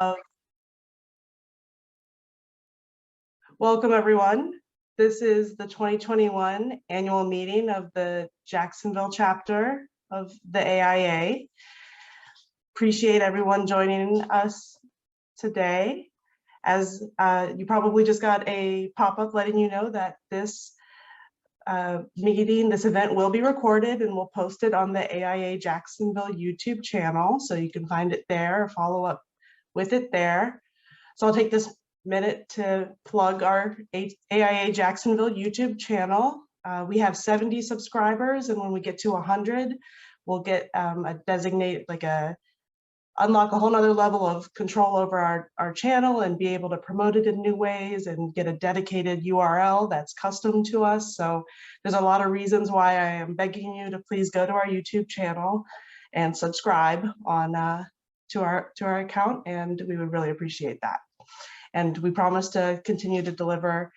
of Welcome, everyone. This is the 2021 annual meeting of the Jacksonville chapter of the AIA. Appreciate everyone joining us today. As you probably just got a pop-up letting you know that this this event will be recorded and we'll post it on the AIA Jacksonville YouTube channel, so you can find it there or follow up with it there. So I'll take this minute to plug our AIA Jacksonville YouTube channel. We have 70 subscribers, and when we get to 100, we'll get unlock a whole nother level of control over our channel and be able to promote it in new ways and get a dedicated URL that's custom to us. So there's a lot of reasons why I am begging you to please go to our YouTube channel and subscribe on to our account, and we would really appreciate that. And we promise to continue to deliver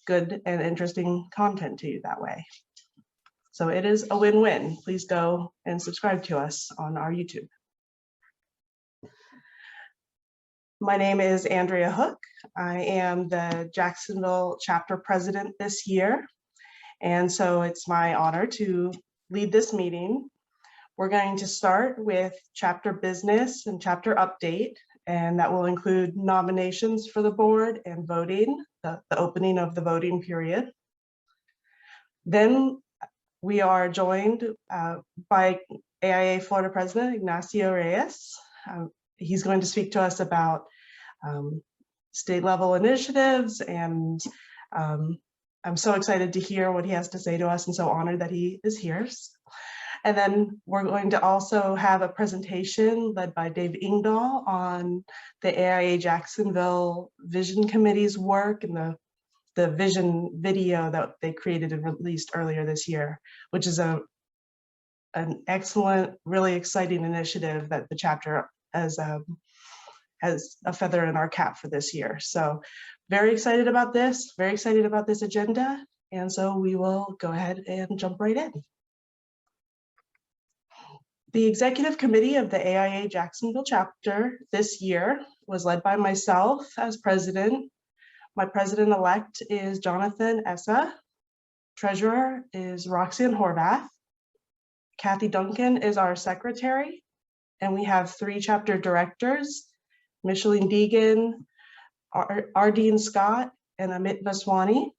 good and interesting content to you that way. So it is a win-win. Please go and subscribe to us on our YouTube. My name is Andrea Hook. I am the Jacksonville chapter president this year. And so it's my honor to lead this meeting. We're going to start with chapter business and chapter update, and that will include nominations for the board and voting, the opening of the voting period. Then we are joined by AIA Florida President Ignacio Reyes. He's going to speak to us about state level initiatives, and I'm so excited to hear what he has to say to us and so honored that he is here. And then we're going to also have a presentation led by Dave Engdahl on the AIA Jacksonville Vision Committee's work and the vision video that they created and released earlier this year, which is an excellent, really exciting initiative that the chapter has a feather in our cap for this year. So very excited about this, very excited about this agenda. And so we will go ahead and jump right in. The executive committee of the AIA Jacksonville chapter this year was led by myself as president. My president-elect is Jonathan Essa. Treasurer is Roxanne Horvath. Kathy Duncan is our secretary. And we have 3 chapter directors, Micheline Deegan, Ardeen Scott, and Amit Vaswani.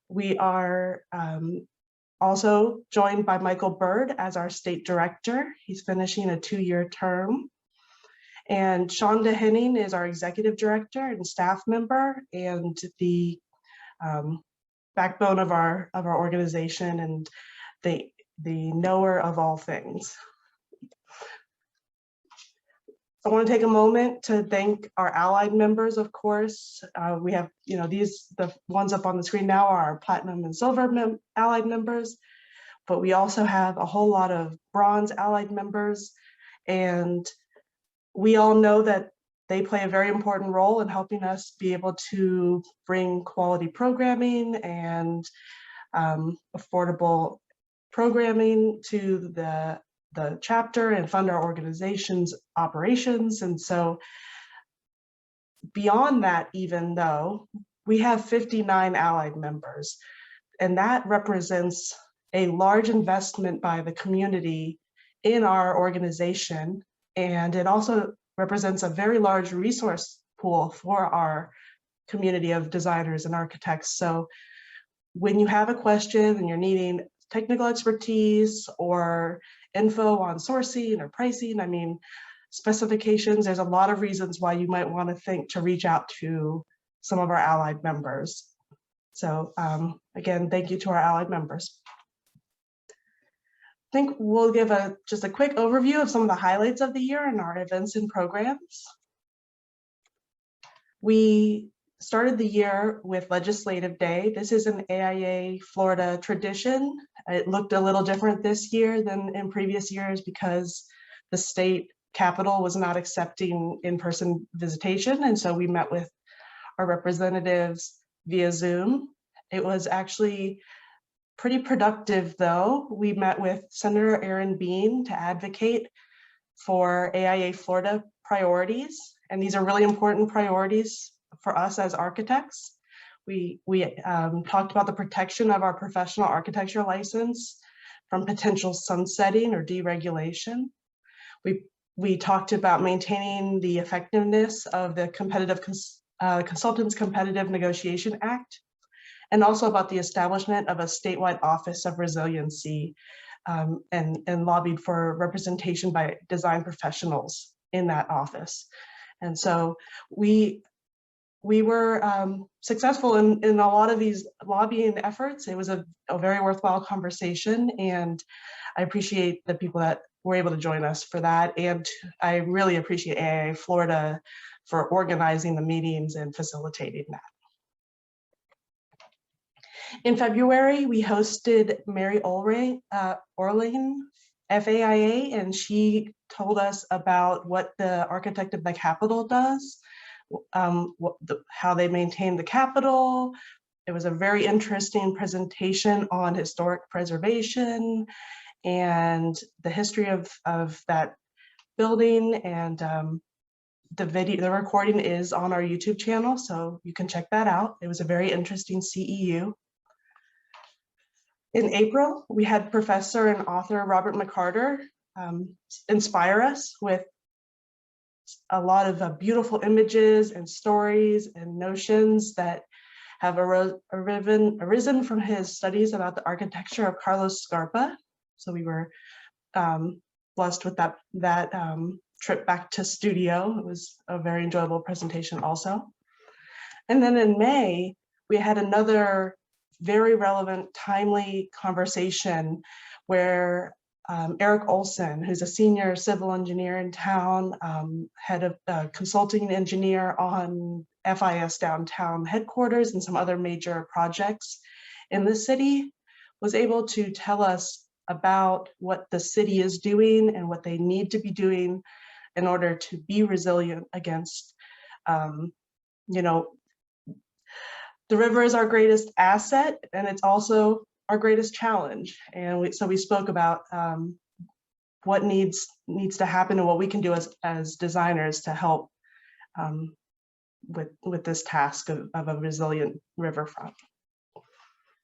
We are also joined by Michael Bird as our state director. He's finishing a 2-year term. And Shonda Henning is our executive director and staff member, and the backbone of our organization and the knower of all things. I want to take a moment to thank our allied members, of course. We have, the ones up on the screen now are our platinum and silver allied members, but we also have a whole lot of bronze allied members, and we all know that they play a very important role in helping us be able to bring quality programming and affordable programming to the chapter and fund our organization's operations. And so beyond that, even though we have 59 allied members, and that represents a large investment by the community in our organization. And it also represents a very large resource pool for our community of designers and architects. So when you have a question and you're needing technical expertise or info on sourcing or pricing, specifications, there's a lot of reasons why you might want to think to reach out to some of our allied members. So again, thank you to our allied members. I think we'll give just a quick overview of some of the highlights of the year and our events and programs. We started the year with Legislative Day. This is an AIA Florida tradition. It looked a little different this year than in previous years because the state capitol was not accepting in-person visitation, and so we met with our representatives via Zoom. It was actually pretty productive, though. We met with Senator Aaron Bean to advocate for AIA Florida priorities, and these are really important priorities for us as architects. We talked about the protection of our professional architecture license from potential sunsetting or deregulation. We talked about maintaining the effectiveness of the Consultants Competitive Negotiation Act, and also about the establishment of a statewide office of resiliency, and lobbied for representation by design professionals in that office. And so we were successful in a lot of these lobbying efforts. It was a very worthwhile conversation, and I appreciate the people that were able to join us for that. And I really appreciate AIA Florida for organizing the meetings and facilitating that. In February, we hosted Mary Orlean, FAIA, and she told us about what the Architect of the Capitol does, how they maintain the Capitol. It was a very interesting presentation on historic preservation and the history of that building. And the recording is on our YouTube channel, so you can check that out. It was a very interesting CEU. In April, we had professor and author Robert McCarter inspire us with a lot of beautiful images and stories and notions that have arisen from his studies about the architecture of Carlos Scarpa. So we were blessed with that trip back to studio. It was a very enjoyable presentation also. And then in May, we had another very relevant, timely conversation where Eric Olson, who's a senior civil engineer in town, head of consulting engineer on FIS downtown headquarters and some other major projects in the city, was able to tell us about what the city is doing and what they need to be doing in order to be resilient against, the river is our greatest asset, and it's also our greatest challenge. And so we spoke about what needs to happen and what we can do as designers to help with this task of a resilient riverfront.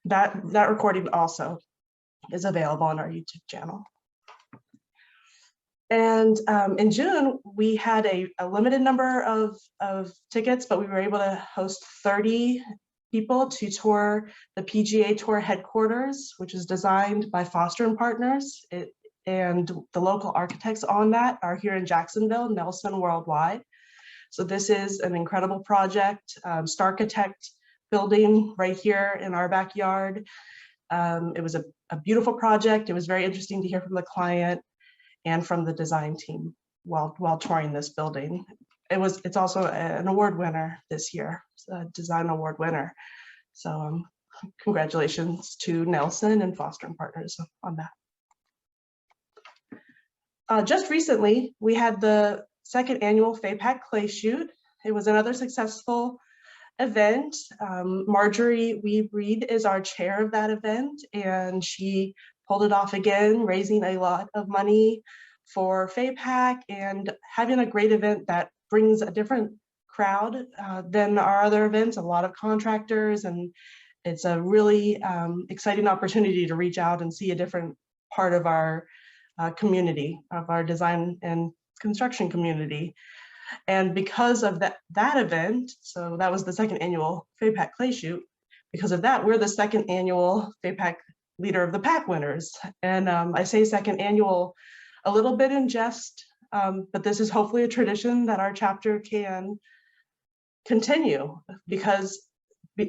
That recording also is available on our YouTube channel. And in June, we had a limited number of tickets, but we were able to host 30 people to tour the PGA Tour headquarters, which is designed by Foster and Partners. And the local architects on that are here in Jacksonville, Nelson Worldwide. So this is an incredible project, Starchitect building right here in our backyard. It was a beautiful project. It was very interesting to hear from the client and from the design team while touring this building. It's also an award winner this year, a design award winner. So congratulations to Nelson and Foster and Partners on that. Just recently, we had the second annual FAPAC Clay Shoot. It was another successful event. Marjorie Weed is our chair of that event, and she pulled it off again, raising a lot of money for FAPAC and having a great event that brings a different crowd than our other events, a lot of contractors, and it's a really exciting opportunity to reach out and see a different part of our community, of our design and construction community. And because of that event, so that was the second annual FAPAC Clay Shoot, because of that, we're the second annual FAPAC Leader of the Pack winners. And I say second annual a little bit in jest, but this is hopefully a tradition that our chapter can continue, because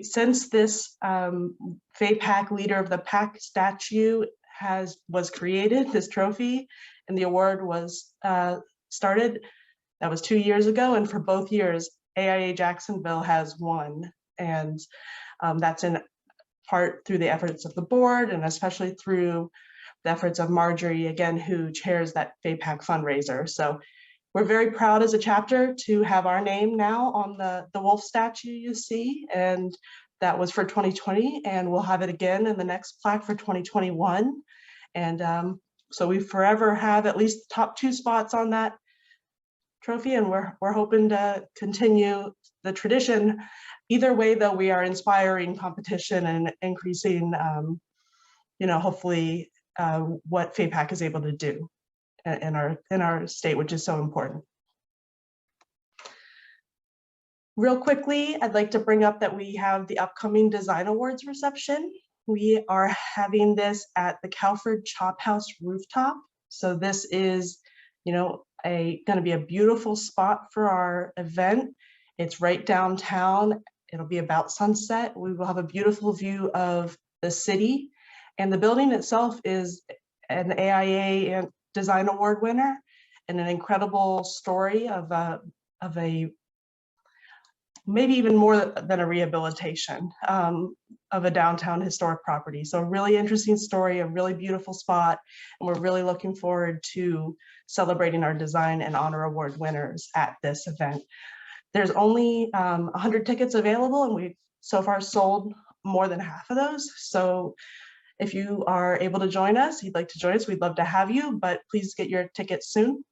since this FAPAC Leader of the Pack statue was created, this trophy, and the award was started, that was 2 years ago, and for both years, AIA Jacksonville has won, and that's in part through the efforts of the board, and especially through the efforts of Marjorie, again, who chairs that FAPAC fundraiser. So we're very proud as a chapter to have our name now on the wolf statue you see, and that was for 2020, and we'll have it again in the next plaque for 2021. And so we forever have at least the top 2 spots on that trophy, and we're hoping to continue the tradition. Either way, though, we are inspiring competition and increasing, hopefully what FAPAC is able to do in our state, which is so important. Real quickly, I'd like to bring up that we have the upcoming Design Awards reception. We are having this at the Calford Chop House rooftop. So this is, going to be a beautiful spot for our event. It's right downtown. It'll be about sunset. We will have a beautiful view of the city, and the building itself is an AIA Design Award winner and an incredible story of a maybe even more than a rehabilitation of a downtown historic property. So a really interesting story, a really beautiful spot, and we're really looking forward to celebrating our design and honor award winners at this event. There's only 100 tickets available, and we've so far sold more than half of those. So if you are able to join us, you'd like to join us, we'd love to have you, but please get your tickets soon.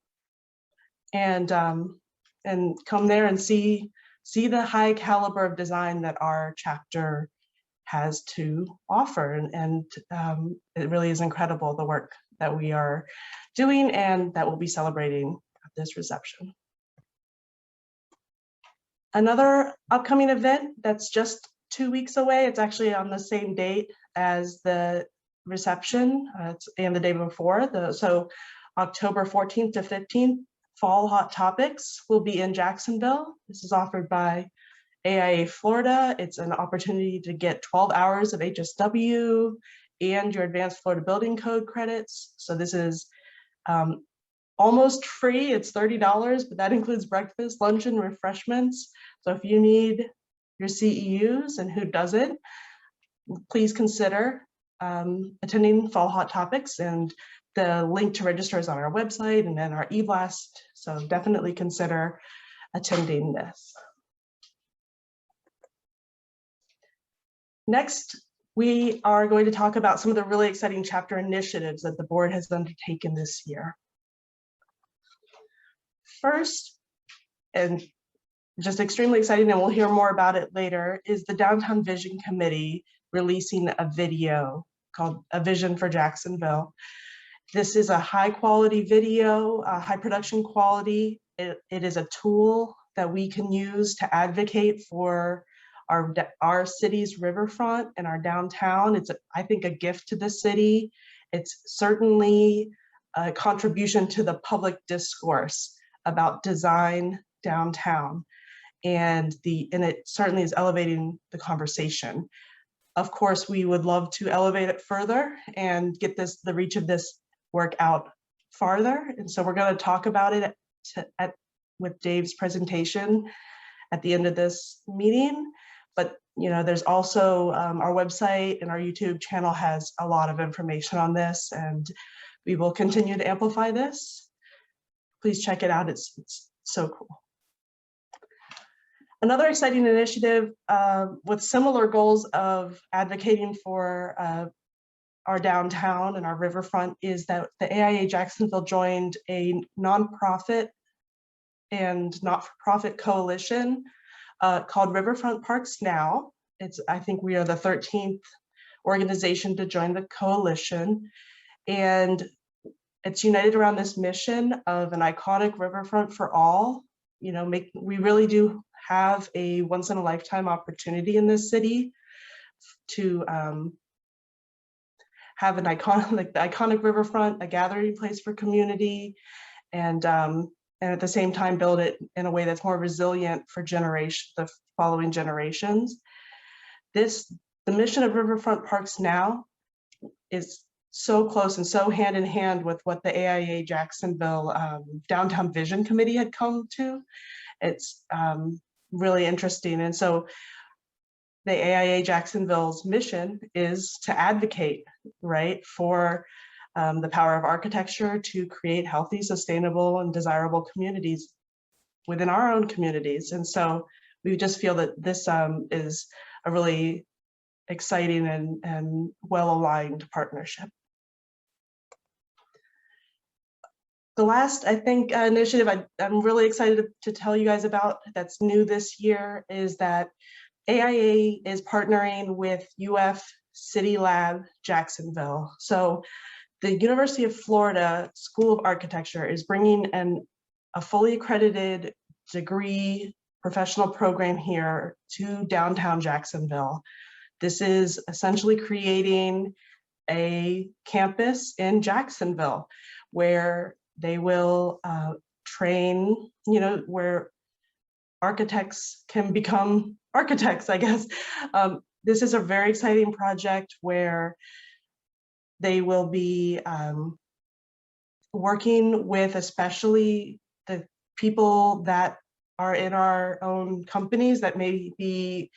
And come there and see the high caliber of design that our chapter has to offer. And it really is incredible, the work that we are doing and that we'll be celebrating at this reception. Another upcoming event that's just 2 weeks away, it's actually on the same date as the reception and the day before. So October 14th to 15th, Fall Hot Topics will be in Jacksonville. This is offered by AIA Florida. It's an opportunity to get 12 hours of HSW and your Advanced Florida Building Code credits. So this is almost free. It's $30, but that includes breakfast, lunch, and refreshments. So if you need your CEUs, and who doesn't, please consider attending Fall Hot Topics, and the link to register is on our website and then our e-blast. So definitely consider attending this. Next, we are going to talk about some of the really exciting chapter initiatives that the board has undertaken this year. First, and just extremely exciting, and we'll hear more about it later, is the Downtown Vision Committee releasing a video called A Vision for Jacksonville. This is a high quality video, high production quality. It is a tool that we can use to advocate for our city's riverfront and our downtown. It's, I think, a gift to the city. It's certainly a contribution to the public discourse about design downtown. And it certainly is elevating the conversation. Of course, we would love to elevate it further and get the reach of this work out farther. And so we're going to talk about it with Dave's presentation at the end of this meeting. But there's also our website, and our YouTube channel has a lot of information on this, and we will continue to amplify this. Please check it out. It's so cool. Another exciting initiative with similar goals of advocating for our downtown and our riverfront is that the AIA Jacksonville joined a nonprofit and not-for-profit coalition called Riverfront Parks Now. I think we are the 13th organization to join the coalition, and it's united around this mission of an iconic riverfront for all. We really do have a once-in-a-lifetime opportunity in this city to have an iconic riverfront, a gathering place for community, and at the same time build it in a way that's more resilient for the following generations. The mission of Riverfront Parks Now is so close and so hand in hand with what the AIA Jacksonville Downtown Vision Committee had come to. It's really interesting. And so the AIA Jacksonville's mission is to advocate, right, for the power of architecture to create healthy, sustainable, and desirable communities within our own communities. And so we just feel that this is a really exciting and well-aligned partnership. The last, I think, initiative I'm really excited to tell you guys about that's new this year is that AIA is partnering with UF City Lab Jacksonville. So the University of Florida School of Architecture is bringing a fully accredited degree professional program here to downtown Jacksonville. This is essentially creating a campus in Jacksonville where they will train, where architects can become architects, I guess. This is a very exciting project where they will be working with especially the people that are in our own companies that maybe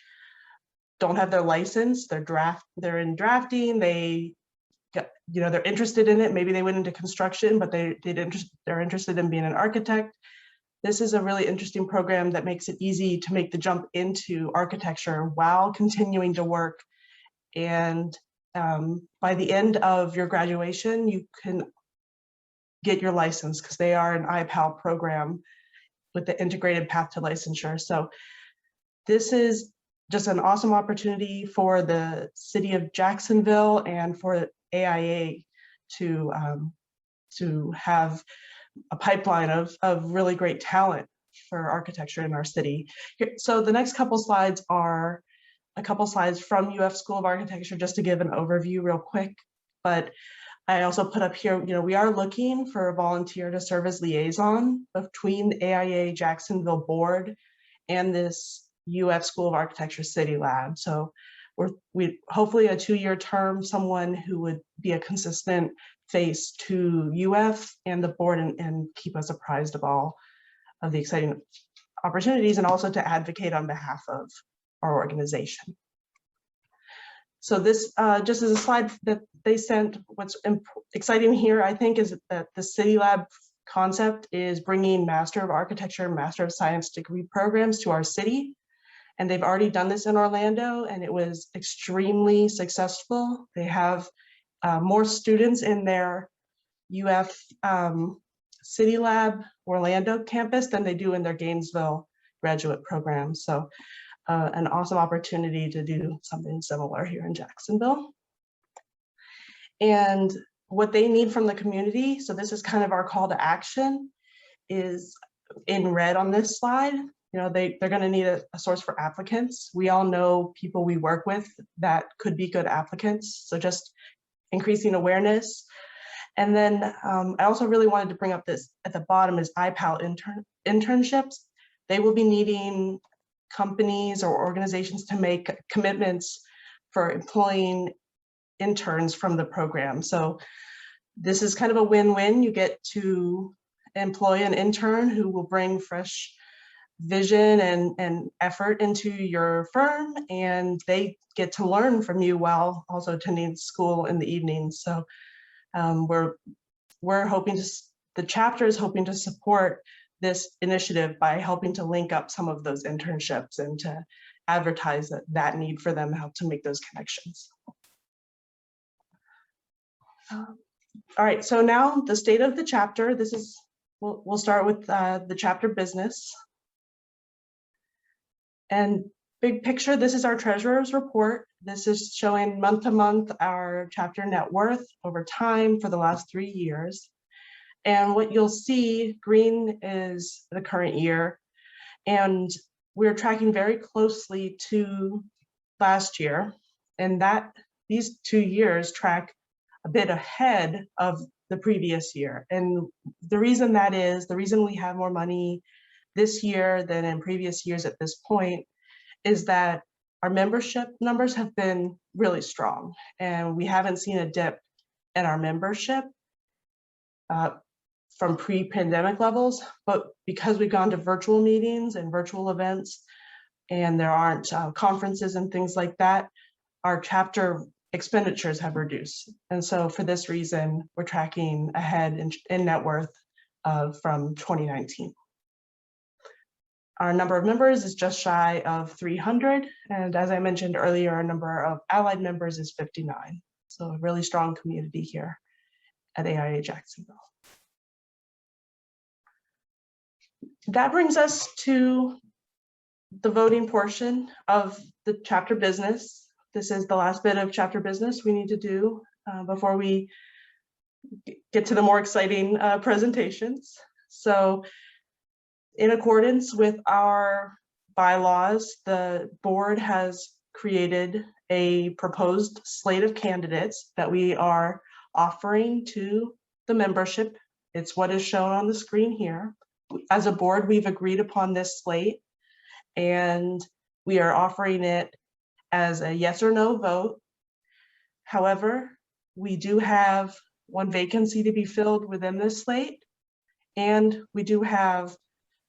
don't have their license, they're in drafting, they're interested in it. Maybe they went into construction, but they're interested in being an architect. This is a really interesting program that makes it easy to make the jump into architecture while continuing to work. And by the end of your graduation, you can get your license because they are an IPAL program with the integrated path to licensure. So this is just an awesome opportunity for the city of Jacksonville and for AIA to have a pipeline of really great talent for architecture in our city. So the next couple slides are a couple slides from UF School of Architecture, just to give an overview real quick. But I also put up here, we are looking for a volunteer to serve as liaison between the AIA Jacksonville board and this UF School of Architecture City Lab. So we hopefully a 2-year term, someone who would be a consistent face to UF and the board and keep us apprised of all of the exciting opportunities and also to advocate on behalf of our organization. So this just as a slide that they sent, what's exciting here, I think, is that the City Lab concept is bringing Master of Architecture, Master of Science degree programs to our city. And they've already done this in Orlando, and it was extremely successful. They have more students in their UF City Lab Orlando campus than they do in their Gainesville graduate program. So an awesome opportunity to do something similar here in Jacksonville. And what they need from the community, so this is kind of our call to action, is in red on this slide. They're going to need a source for applicants. We all know people we work with that could be good applicants. So just increasing awareness. And then I also really wanted to bring up this at the bottom is IPAL internships. They will be needing companies or organizations to make commitments for employing interns from the program. So this is kind of a win-win. You get to employ an intern who will bring fresh vision and effort into your firm, and they get to learn from you while also attending school in the evenings. So we're hoping to, the chapter is hoping to support this initiative by helping to link up some of those internships and to advertise that need for them, how to make those connections. All right, so now the state of the chapter. This is, we'll start with the chapter business. And big picture, this is our treasurer's report. This is showing month to month our chapter net worth over time for the last 3 years. And what you'll see, green is the current year. And we're tracking very closely to last year. And these 2 years track a bit ahead of the previous year. And the reason that is, the reason we have more money this year than in previous years at this point is that our membership numbers have been really strong, and we haven't seen a dip in our membership from pre-pandemic levels. But because we've gone to virtual meetings and virtual events, and there aren't conferences and things like that, our chapter expenditures have reduced. And so for this reason, we're tracking ahead in net worth from 2019. Our number of members is just shy of 300. And as I mentioned earlier, our number of allied members is 59. So a really strong community here at AIA Jacksonville. that brings us to the voting portion of the chapter business. This is the last bit of chapter business we need to do before we get to the more exciting presentations. So in accordance with our bylaws, the board has created a proposed slate of candidates that we are offering to the membership. It's what is shown on the screen here. As a board, we've agreed upon this slate, and we are offering it as a yes or no vote. However, we do have one vacancy to be filled within this slate, and we do have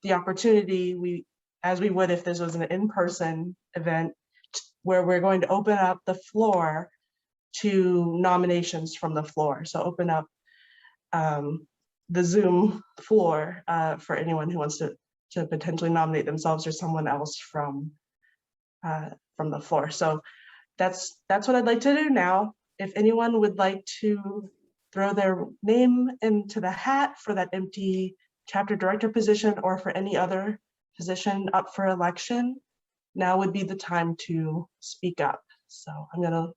the opportunity, as we would if this was an in-person event, where we're going to open up the floor to nominations from the floor. So open up the Zoom floor for anyone who wants to potentially nominate themselves or someone else from the floor. So that's what I'd like to do now. If anyone would like to throw their name into the hat for that empty chapter director position or for any other position up for election, now would be the time to speak up. So I'm going to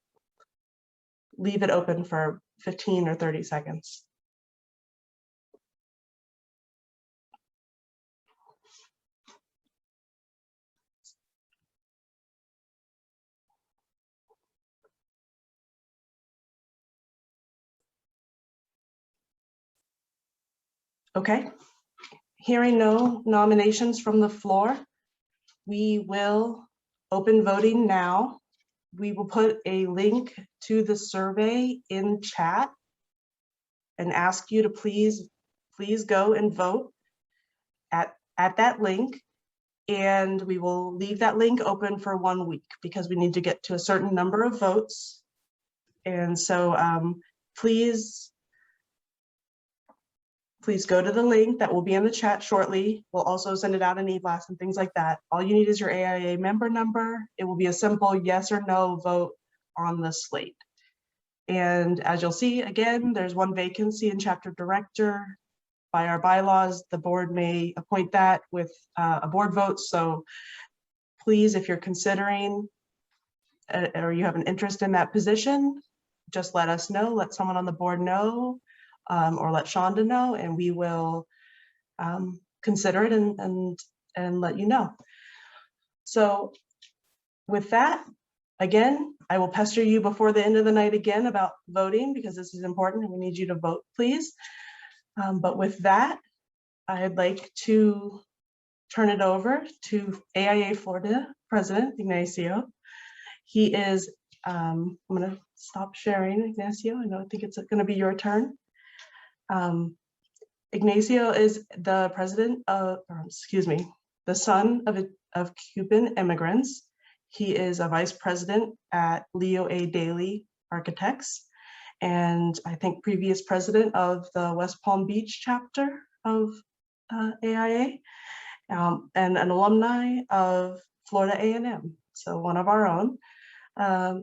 leave it open for 15 or 30 seconds. Okay, hearing no nominations from the floor, we will open voting now. We will put a link to the survey in chat and ask you to please go and vote at that link. And we will leave that link open for 1 week because we need to get to a certain number of votes. And so please go to the link that will be in the chat shortly. We'll also send it out in e-blast and things like that. All you need is your AIA member number. It will be a simple yes or no vote on the slate. And as you'll see, again, there's one vacancy in chapter director. By our bylaws, the board may appoint that with a board vote. So please, if you're considering or you have an interest in that position, just let us know, let someone on the board know, or let Shonda know, and we will consider it and let you know. So with that, again, I will pester you before the end of the night again about voting because this is important and we need you to vote, please. But with that, I'd like to turn it over to AIA Florida President Ignacio. He is, I'm gonna stop sharing, Ignacio. I think it's gonna be your turn. Ignacio is the president of, the son of Cuban immigrants. He is a vice president at Leo A. Daly Architects, and I think previous president of the West Palm Beach chapter of AIA, and an alumni of Florida A&M, so one of our own.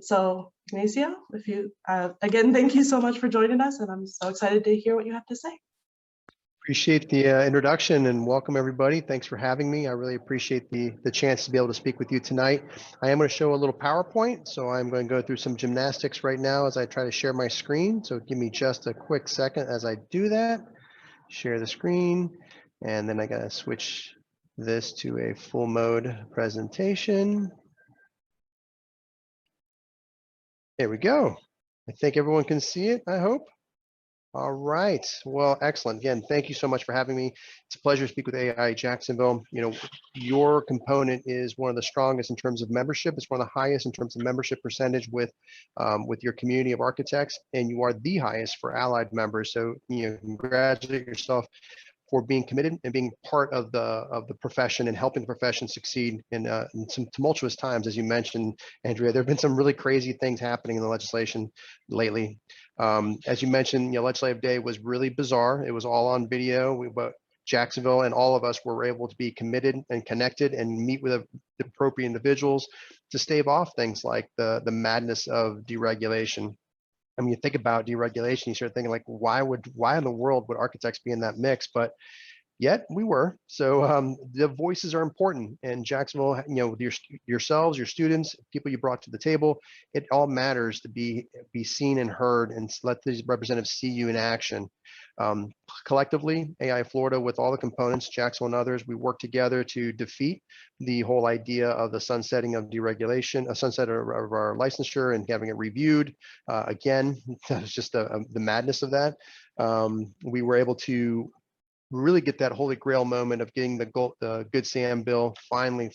So Ignacio, if you, again, thank you so much for joining us, and I'm so excited to hear what you have to say. Appreciate the introduction and welcome everybody. Thanks for having me. I really appreciate the chance to be able to speak with you tonight. I am going to show a little PowerPoint, so I'm going to go through some gymnastics right now as I try to share my screen. So give me just a quick second as I do that. Share the screen, and then I got to switch this to a full mode presentation. There we go. I think everyone can see it, I hope. All right. Well, excellent. Again, thank you so much for having me. It's a pleasure to speak with AIA Jacksonville. You know, your component is one of the strongest in terms of membership. It's one of the highest in terms of membership percentage with your community of architects, and you are the highest for allied members. So, you know, congratulate yourself for being committed and being part of the profession and helping the profession succeed in some tumultuous times. As you mentioned, Andrea, there have been some really crazy things happening in the legislation lately. As you mentioned, you know, Legislative Day was really bizarre. It was all on video, but Jacksonville and all of us were able to be committed and connected and meet with the appropriate individuals to stave off things like the madness of deregulation. I mean, you think about deregulation, you start thinking like, why in the world would architects be in that mix? But yet we were. So the voices are important, and Jacksonville, with yourselves, your students, people you brought to the table, it all matters to be seen and heard, and let these representatives see you in action. Collectively, AIA Florida, with all the components, Jacksonville and others, we work together to defeat the whole idea of the sunsetting of deregulation, a sunset of our licensure and having it reviewed. Again, that was just the madness of that. We were able to really get that holy grail moment of getting the Good Sam bill finally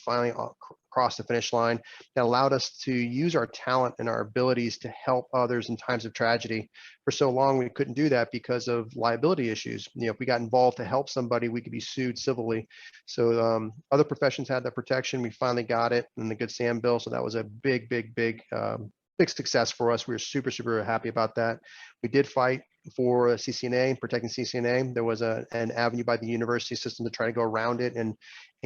across the finish line. That allowed us to use our talent and our abilities to help others in times of tragedy. For so long, we couldn't do that because of liability issues. If we got involved to help somebody, we could be sued civilly. So other professions had that protection. We finally got it in the Good Sam bill. So that was a big success for us. We were super happy about that. We did fight for CCNA, protecting CCNA. There was an avenue by the university system to try to go around it and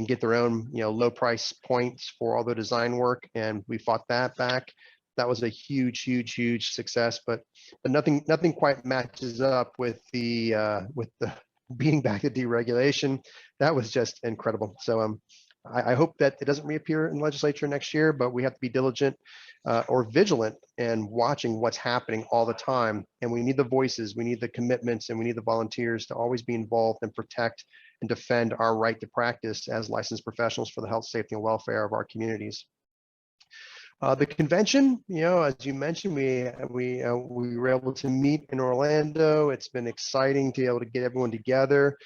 get their own low price points for all the design work, and we fought that back. That was a huge success, but nothing quite matches up with the beating back the deregulation. That was just incredible. So I hope that it doesn't reappear in legislature next year, but we have to be diligent or vigilant and watching what's happening all the time. And we need the voices, we need the commitments, and we need the volunteers to always be involved and protect and defend our right to practice as licensed professionals for the health, safety, and welfare of our communities. The convention, as you mentioned, we were able to meet in Orlando. It's been exciting to be able to get everyone together.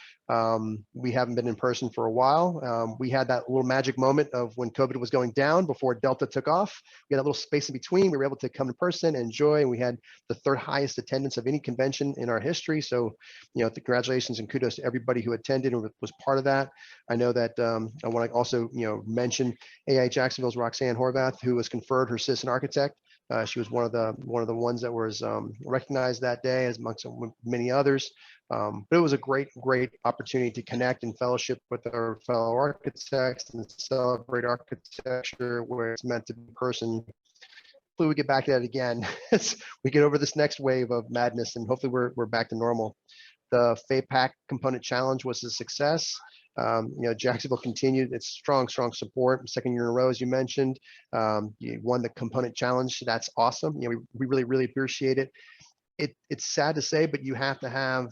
We haven't been in person for a while. We had that little magic moment of when COVID was going down before Delta took off. We had a little space in between. We were able to come in person and enjoy, and we had the third highest attendance of any convention in our history. So, congratulations and kudos to everybody who attended and was part of that. I know that I want to also, mention AIA Jacksonville's Roxanne Horvath, who was conferred her citizen architect. She was one of the ones that was recognized that day, as amongst many others. But it was a great opportunity to connect and fellowship with our fellow architects and celebrate architecture where it's meant to be in person. Hopefully we get back to that again as we get over this next wave of madness, and hopefully we're back to normal. The FAPAC component challenge was a success. Jacksonville continued its strong support. Second year in a row, as you mentioned. You won the component challenge. That's awesome. We really appreciate it. It's sad to say, but you have to have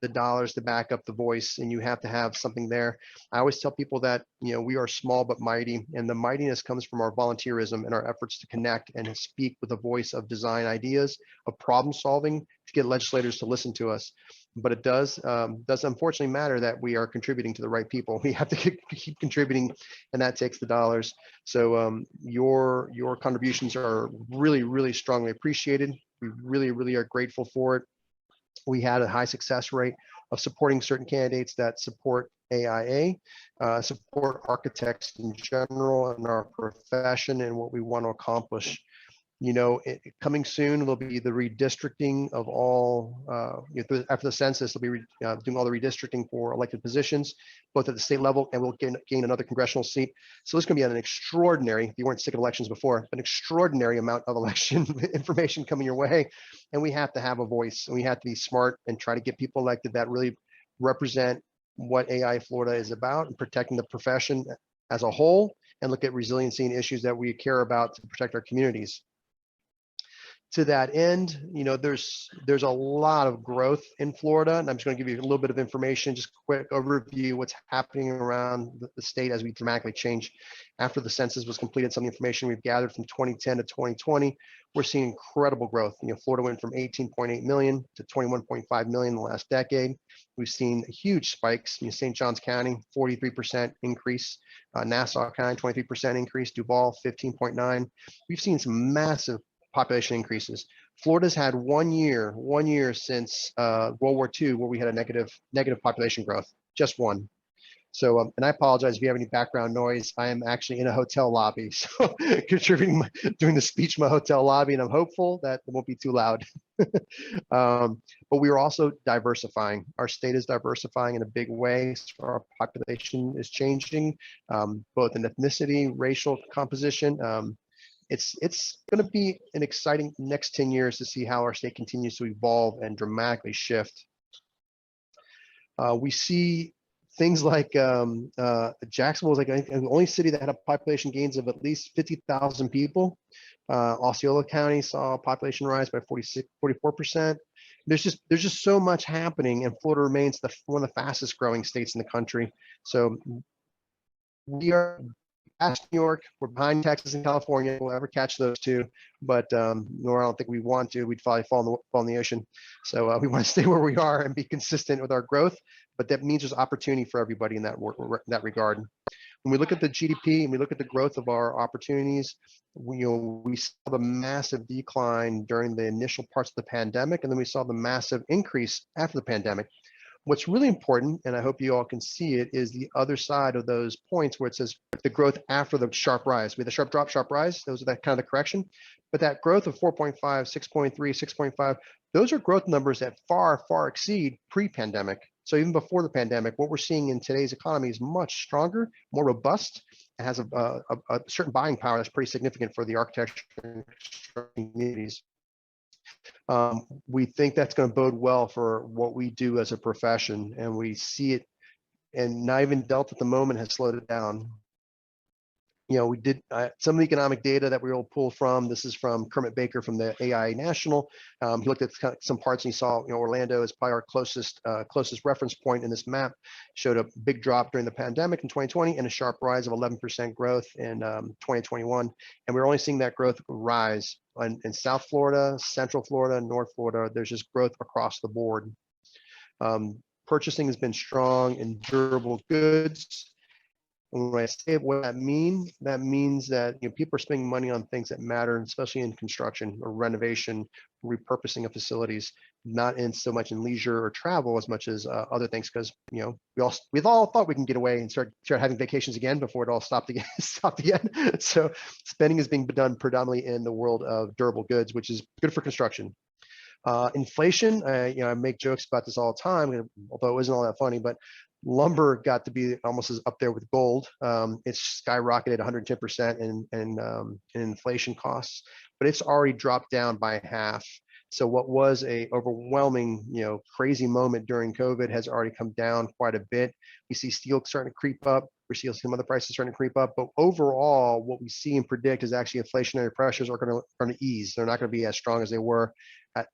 the dollars to back up the voice, and you have to have something there. I always tell people that we are small but mighty, and the mightiness comes from our volunteerism and our efforts to connect and speak with the voice of design ideas, of problem solving, to get legislators to listen to us. But it does unfortunately matter that we are contributing to the right people. We have to keep contributing, and that takes the dollars. So your contributions are really strongly appreciated. We really are grateful for it. We had a high success rate of supporting certain candidates that support AIA, support architects in general and our profession and what we want to accomplish. Coming soon, there'll be the redistricting of all, after the census, they'll be doing all the redistricting for elected positions, both at the state level, and we'll gain another congressional seat. So it's going to be an extraordinary, if you weren't sick of elections before, an extraordinary amount of election information coming your way. And we have to have a voice, and we have to be smart and try to get people elected that really represent what AIA Florida is about, and protecting the profession as a whole, and look at resiliency and issues that we care about to protect our communities. To that end, there's a lot of growth in Florida, and I'm just going to give you a little bit of information, just a quick overview what's happening around the state as we dramatically change. After the census was completed, some of the information we've gathered from 2010 to 2020, we're seeing incredible growth. Florida went from 18.8 million to 21.5 million in the last decade. We've seen huge spikes. St. Johns County, 43% increase. Nassau County, 23% increase. Duval, 15.9. We've seen some massive population increases. Florida's had one year since World War II where we had a negative population growth, just one. So, and I apologize if you have any background noise. I am actually in a hotel lobby, so doing the speech in my hotel lobby, and I'm hopeful that it won't be too loud. But we are also diversifying. Our state is diversifying in a big way. So our population is changing, both in ethnicity, racial composition. It's going to be an exciting next 10 years to see how our state continues to evolve and dramatically shift. We see things like Jacksonville was like the only city that had a population gains of at least 50,000 people. Osceola County saw a population rise by 44%. There's just so much happening, and Florida remains one of the fastest growing states in the country. So we are past New York, we're behind Texas and California. We'll ever catch those two, but nor I don't think we want to. We'd probably fall in the ocean. So we want to stay where we are and be consistent with our growth. But that means there's opportunity for everybody in that regard. When we look at the GDP and we look at the growth of our opportunities, we saw the massive decline during the initial parts of the pandemic, and then we saw the massive increase after the pandemic. What's really important, and I hope you all can see it, is the other side of those points where it says the growth after the sharp rise. We had the sharp drop, sharp rise. Those are that kind of the correction. But that growth of 4.5, 6.3, 6.5, those are growth numbers that far, far exceed pre-pandemic. So even before the pandemic, what we're seeing in today's economy is much stronger, more robust. It has a certain buying power that's pretty significant for the architecture and construction communities. We think that's going to bode well for what we do as a profession, and we see it. And not even Delta at the moment has slowed it down. We did some of the economic data that we will pull from. This is from Kermit Baker from the AIA National. He looked at some parts and he saw, Orlando is probably our closest reference point in this map. Showed a big drop during the pandemic in 2020 and a sharp rise of 11% growth in 2021. And we're only seeing that growth rise in South Florida, Central Florida, North Florida. There's just growth across the board. Purchasing has been strong in durable goods. And when I say what that means that people are spending money on things that matter, especially in construction or renovation, repurposing of facilities, not in so much in leisure or travel as much as other things. Because we've all thought we can get away and start having vacations again before it all stopped again. So spending is being done predominantly in the world of durable goods, which is good for construction. Inflation, I make jokes about this all the time, although it isn't all that funny, but lumber got to be almost as up there with gold. It's skyrocketed 110% in inflation costs, but it's already dropped down by half. So what was a overwhelming, crazy moment during COVID has already come down quite a bit. We see steel starting to creep up. We see some other prices starting to creep up. But overall, what we see and predict is actually inflationary pressures are going to ease. They're not going to be as strong as they were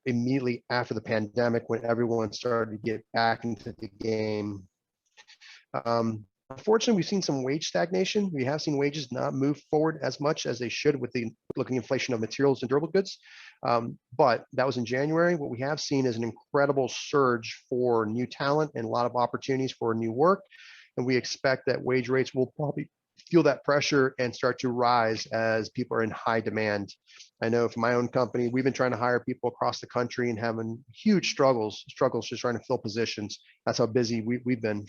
immediately after the pandemic when everyone started to get back into the game. Unfortunately, we've seen some wage stagnation. We have seen wages not move forward as much as they should with the looking inflation of materials and durable goods. But that was in January. What we have seen is an incredible surge for new talent and a lot of opportunities for new work. And we expect that wage rates will probably feel that pressure and start to rise as people are in high demand. I know for my own company, we've been trying to hire people across the country and having huge struggles just trying to fill positions. That's how busy we've been.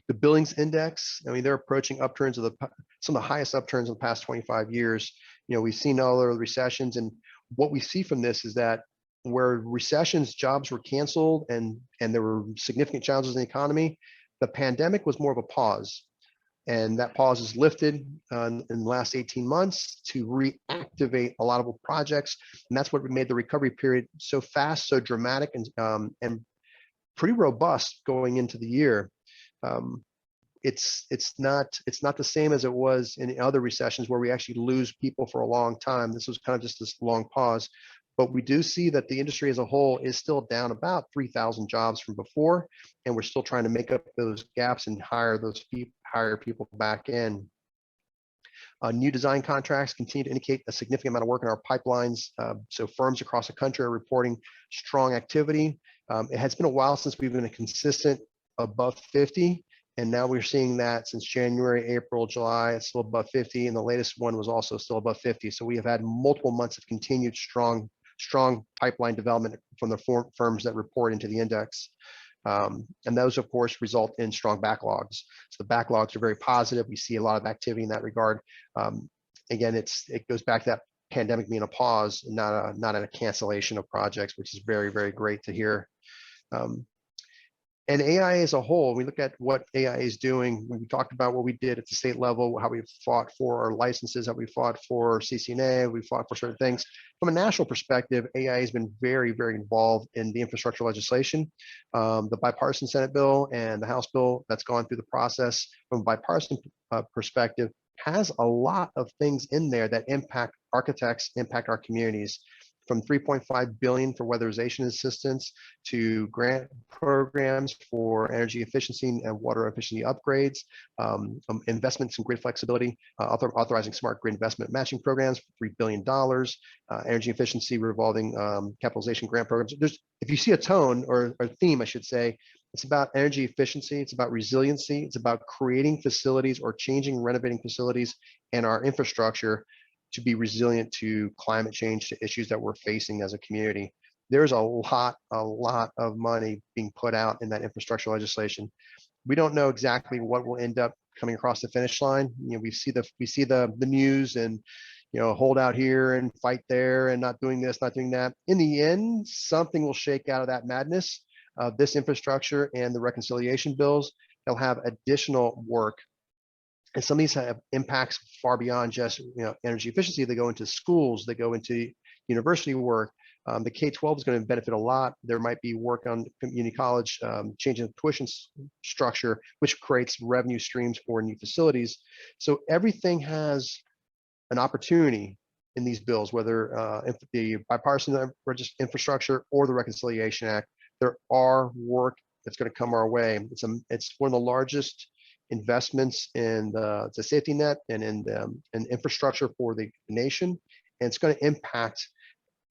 The billings index, they're approaching upturns of some of the highest upturns in the past 25 years. We've seen all the recessions, and what we see from this is that where recessions, jobs were canceled and there were significant challenges in the economy, the pandemic was more of a pause. And that pause is lifted in the last 18 months to reactivate a lot of projects. And that's what made the recovery period so fast, so dramatic, and pretty robust going into the year. It's not the same as it was in other recessions where we actually lose people for a long time. This was kind of just this long pause, but we do see that the industry as a whole is still down about 3,000 jobs from before, and we're still trying to make up those gaps and hire people back in. New design contracts continue to indicate a significant amount of work in our pipelines. So firms across the country are reporting strong activity. It has been a while since we've been a consistent above 50. And now we're seeing that since January, April, July, it's still above 50. And the latest one was also still above 50. So we have had multiple months of continued strong pipeline development from the firms that report into the index. And those, of course, result in strong backlogs. So the backlogs are very positive. We see a lot of activity in that regard. Again, it goes back to that pandemic being a pause, not a cancellation of projects, which is very, very great to hear. And AIA as a whole, we look at what AIA is doing. When we talked about what we did at the state level, how we fought for our licenses, how we fought for CCNA, we fought for certain things. From a national perspective, AIA has been very, very involved in the infrastructure legislation. The bipartisan Senate bill and the House bill that's gone through the process from a bipartisan perspective has a lot of things in there that impact architects, impact our communities. From 3.5 billion for weatherization assistance to grant programs for energy efficiency and water efficiency upgrades, investments in grid flexibility, authorizing smart grid investment matching programs for $3 billion, energy efficiency revolving capitalization grant programs. If you see a tone or a theme, I should say, it's about energy efficiency, it's about resiliency, it's about creating facilities or changing, renovating facilities and our infrastructure to be resilient to climate change, to issues that we're facing as a community. There's a lot of money being put out in that infrastructure legislation. We don't know exactly what will end up coming across the finish line. You know, we see the news and, you know, hold out here and fight there and not doing this, not doing that. In the end, something will shake out of that madness of this infrastructure and the reconciliation bills. They'll have additional work. And some of these have impacts far beyond just, you know, energy efficiency. They go into schools, they go into university work. The K-12 is going to benefit a lot. There might be work on community college, changing the tuition structure, which creates revenue streams for new facilities. So everything has an opportunity in these bills, whether the bipartisan infrastructure or the Reconciliation Act. There are work that's going to come our way. It's one of the largest investments in the safety net and in infrastructure for the nation. And it's going to impact,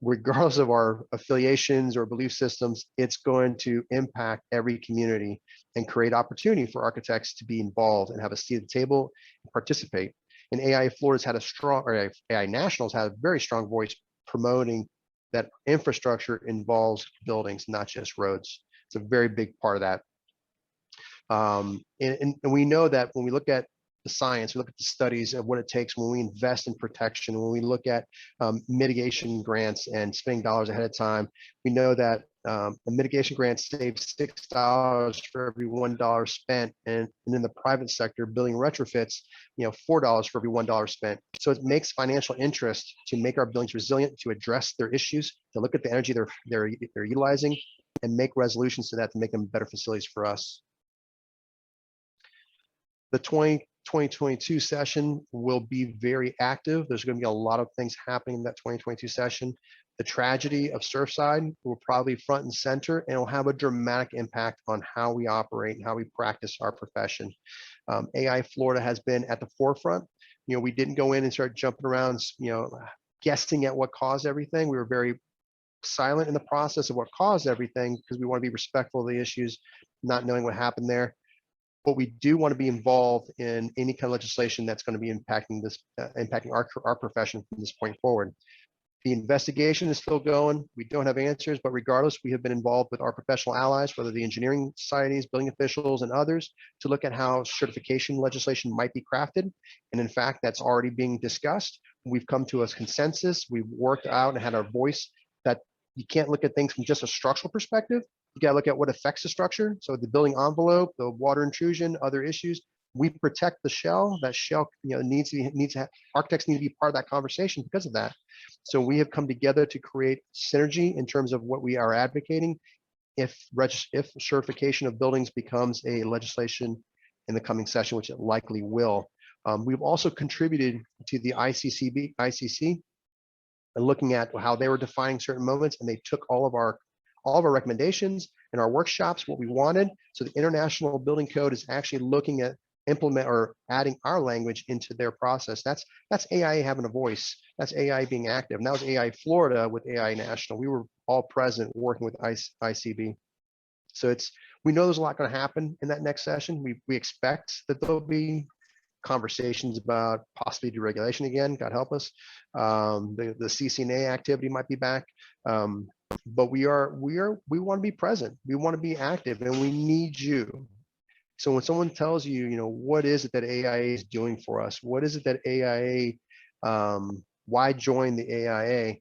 regardless of our affiliations or belief systems, it's going to impact every community and create opportunity for architects to be involved and have a seat at the table and participate. And AIA Florida's had a strong, or AIA National's had a very strong voice promoting that infrastructure involves buildings, not just roads. It's a very big part of that. And we know that when we look at the science, we look at the studies of what it takes when we invest in protection, when we look at mitigation grants and spending dollars ahead of time, we know that a mitigation grant saves $6 for every $1 spent, and in the private sector, building retrofits, you know, $4 for every $1 spent. So it makes financial interest to make our buildings resilient, to address their issues, to look at the energy they're utilizing, and make resolutions to that to make them better facilities for us. The 2022 session will be very active. There's going to be a lot of things happening in that 2022 session. The tragedy of Surfside will probably be front and center, and it'll have a dramatic impact on how we operate and how we practice our profession. AIA Florida has been at the forefront. You know, we didn't go in and start jumping around, you know, guessing at what caused everything. We were very silent in the process of what caused everything because we want to be respectful of the issues, not knowing what happened there. But we do want to be involved in any kind of legislation that's going to be impacting our profession from this point forward. The investigation is still going. We don't have answers, but regardless, we have been involved with our professional allies, whether the engineering societies, building officials, and others, to look at how certification legislation might be crafted. And in fact, that's already being discussed. We've come to a consensus. We've worked out and had our voice that you can't look at things from just a structural perspective. You got to look at what affects the structure. So the building envelope, the water intrusion, other issues. We protect the shell. That shell, you know, architects need to be part of that conversation because of that. So we have come together to create synergy in terms of what we are advocating. If certification of buildings becomes a legislation in the coming session, which it likely will. We've also contributed to the ICC and looking at how they were defining certain moments, and they took all of our recommendations in our workshops, what we wanted. So the International Building Code is actually looking at implement or adding our language into their process. That's AIA having a voice. That's AIA being active. And that was AIA Florida with AIA National. We were all present working with ICB. So we know there's a lot going to happen in that next session. We expect that there'll be conversations about possibly deregulation again, God help us. The CCNA activity might be back. But we want to be present. We want to be active, and we need you. So when someone tells you, you know, what is it that AIA is doing for us? What is it that AIA, why join the AIA?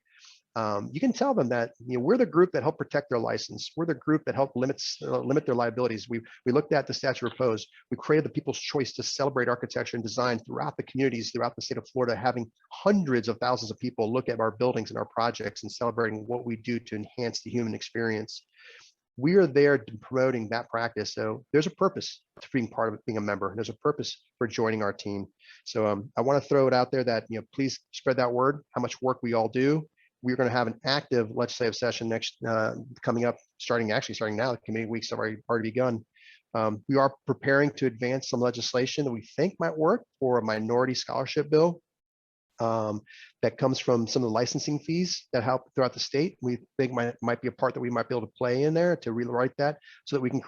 you can tell them that we're the group that helped protect their license. We're the group that helped limit their liabilities. We looked at the statute of repose. We created the people's choice to celebrate architecture and design throughout the communities, throughout the state of Florida, having hundreds of thousands of people look at our buildings and our projects and celebrating what we do to enhance the human experience. We are there promoting that practice. So there's a purpose to being part of it, being a member. There's a purpose for joining our team. So I want to throw it out there that, please spread that word, how much work we all do. We're going to have an active legislative session next coming up, starting now. The committee weeks have already begun. We are preparing to advance some legislation that we think might work for a minority scholarship bill that comes from some of the licensing fees that help throughout the state. We think might be a part that we might be able to play in there to rewrite that so that we can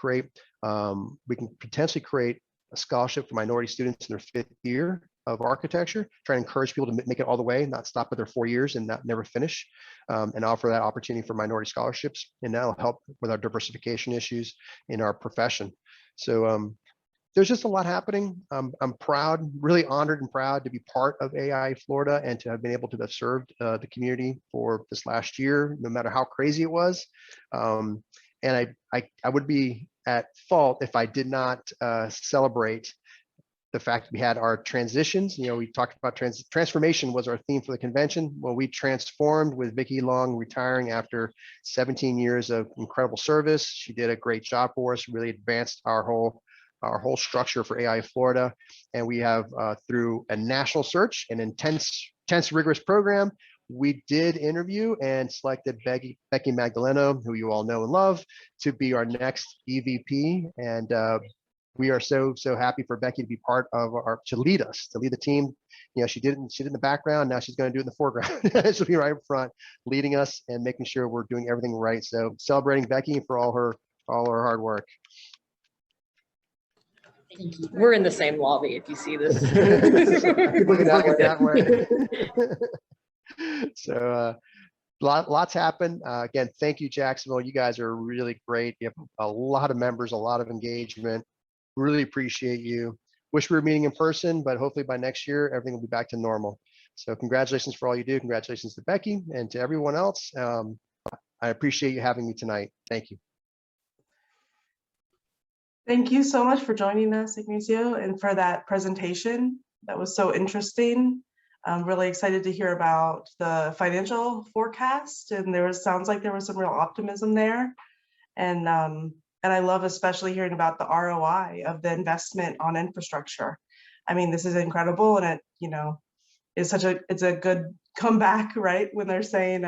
potentially create a scholarship for minority students in their 5th year of architecture, try to encourage people to make it all the way, not stop at their 4 years and never finish, and offer that opportunity for minority scholarships. And that'll help with our diversification issues in our profession. So there's just a lot happening. I'm proud, really honored and proud to be part of AIA Florida and to have been able to have served the community for this last year, no matter how crazy it was. And I would be at fault if I did not celebrate the fact that we had our transitions. We talked about transformation was our theme for the convention. Well, we transformed with Vicki Long retiring after 17 years of incredible service. She did a great job for us, really advanced our whole structure for AIA Florida. And we have, through a national search, an intense, rigorous program, we did interview and selected Becky Magdaleno, who you all know and love, to be our next EVP. And we are so happy for Becky to be part of to lead the team. She did it in the background. Now she's going to do it in the foreground. She'll be right up front, leading us and making sure we're doing everything right. So celebrating Becky for all her hard work. We're in the same lobby if you see this. Look at that way. So lots happened. Again, thank you, Jacksonville. You guys are really great. You have a lot of members, a lot of engagement. Really appreciate you. Wish we were meeting in person, but hopefully by next year, everything will be back to normal. So congratulations for all you do. Congratulations to Becky and to everyone else. I appreciate you having me tonight. Thank you. Thank you so much for joining us, Ignacio, and for that presentation. That was so interesting. I'm really excited to hear about the financial forecast, and sounds like there was some real optimism there. And I love especially hearing about the ROI of the investment on infrastructure. I mean, this is incredible, and it's a good comeback, right? When they're saying,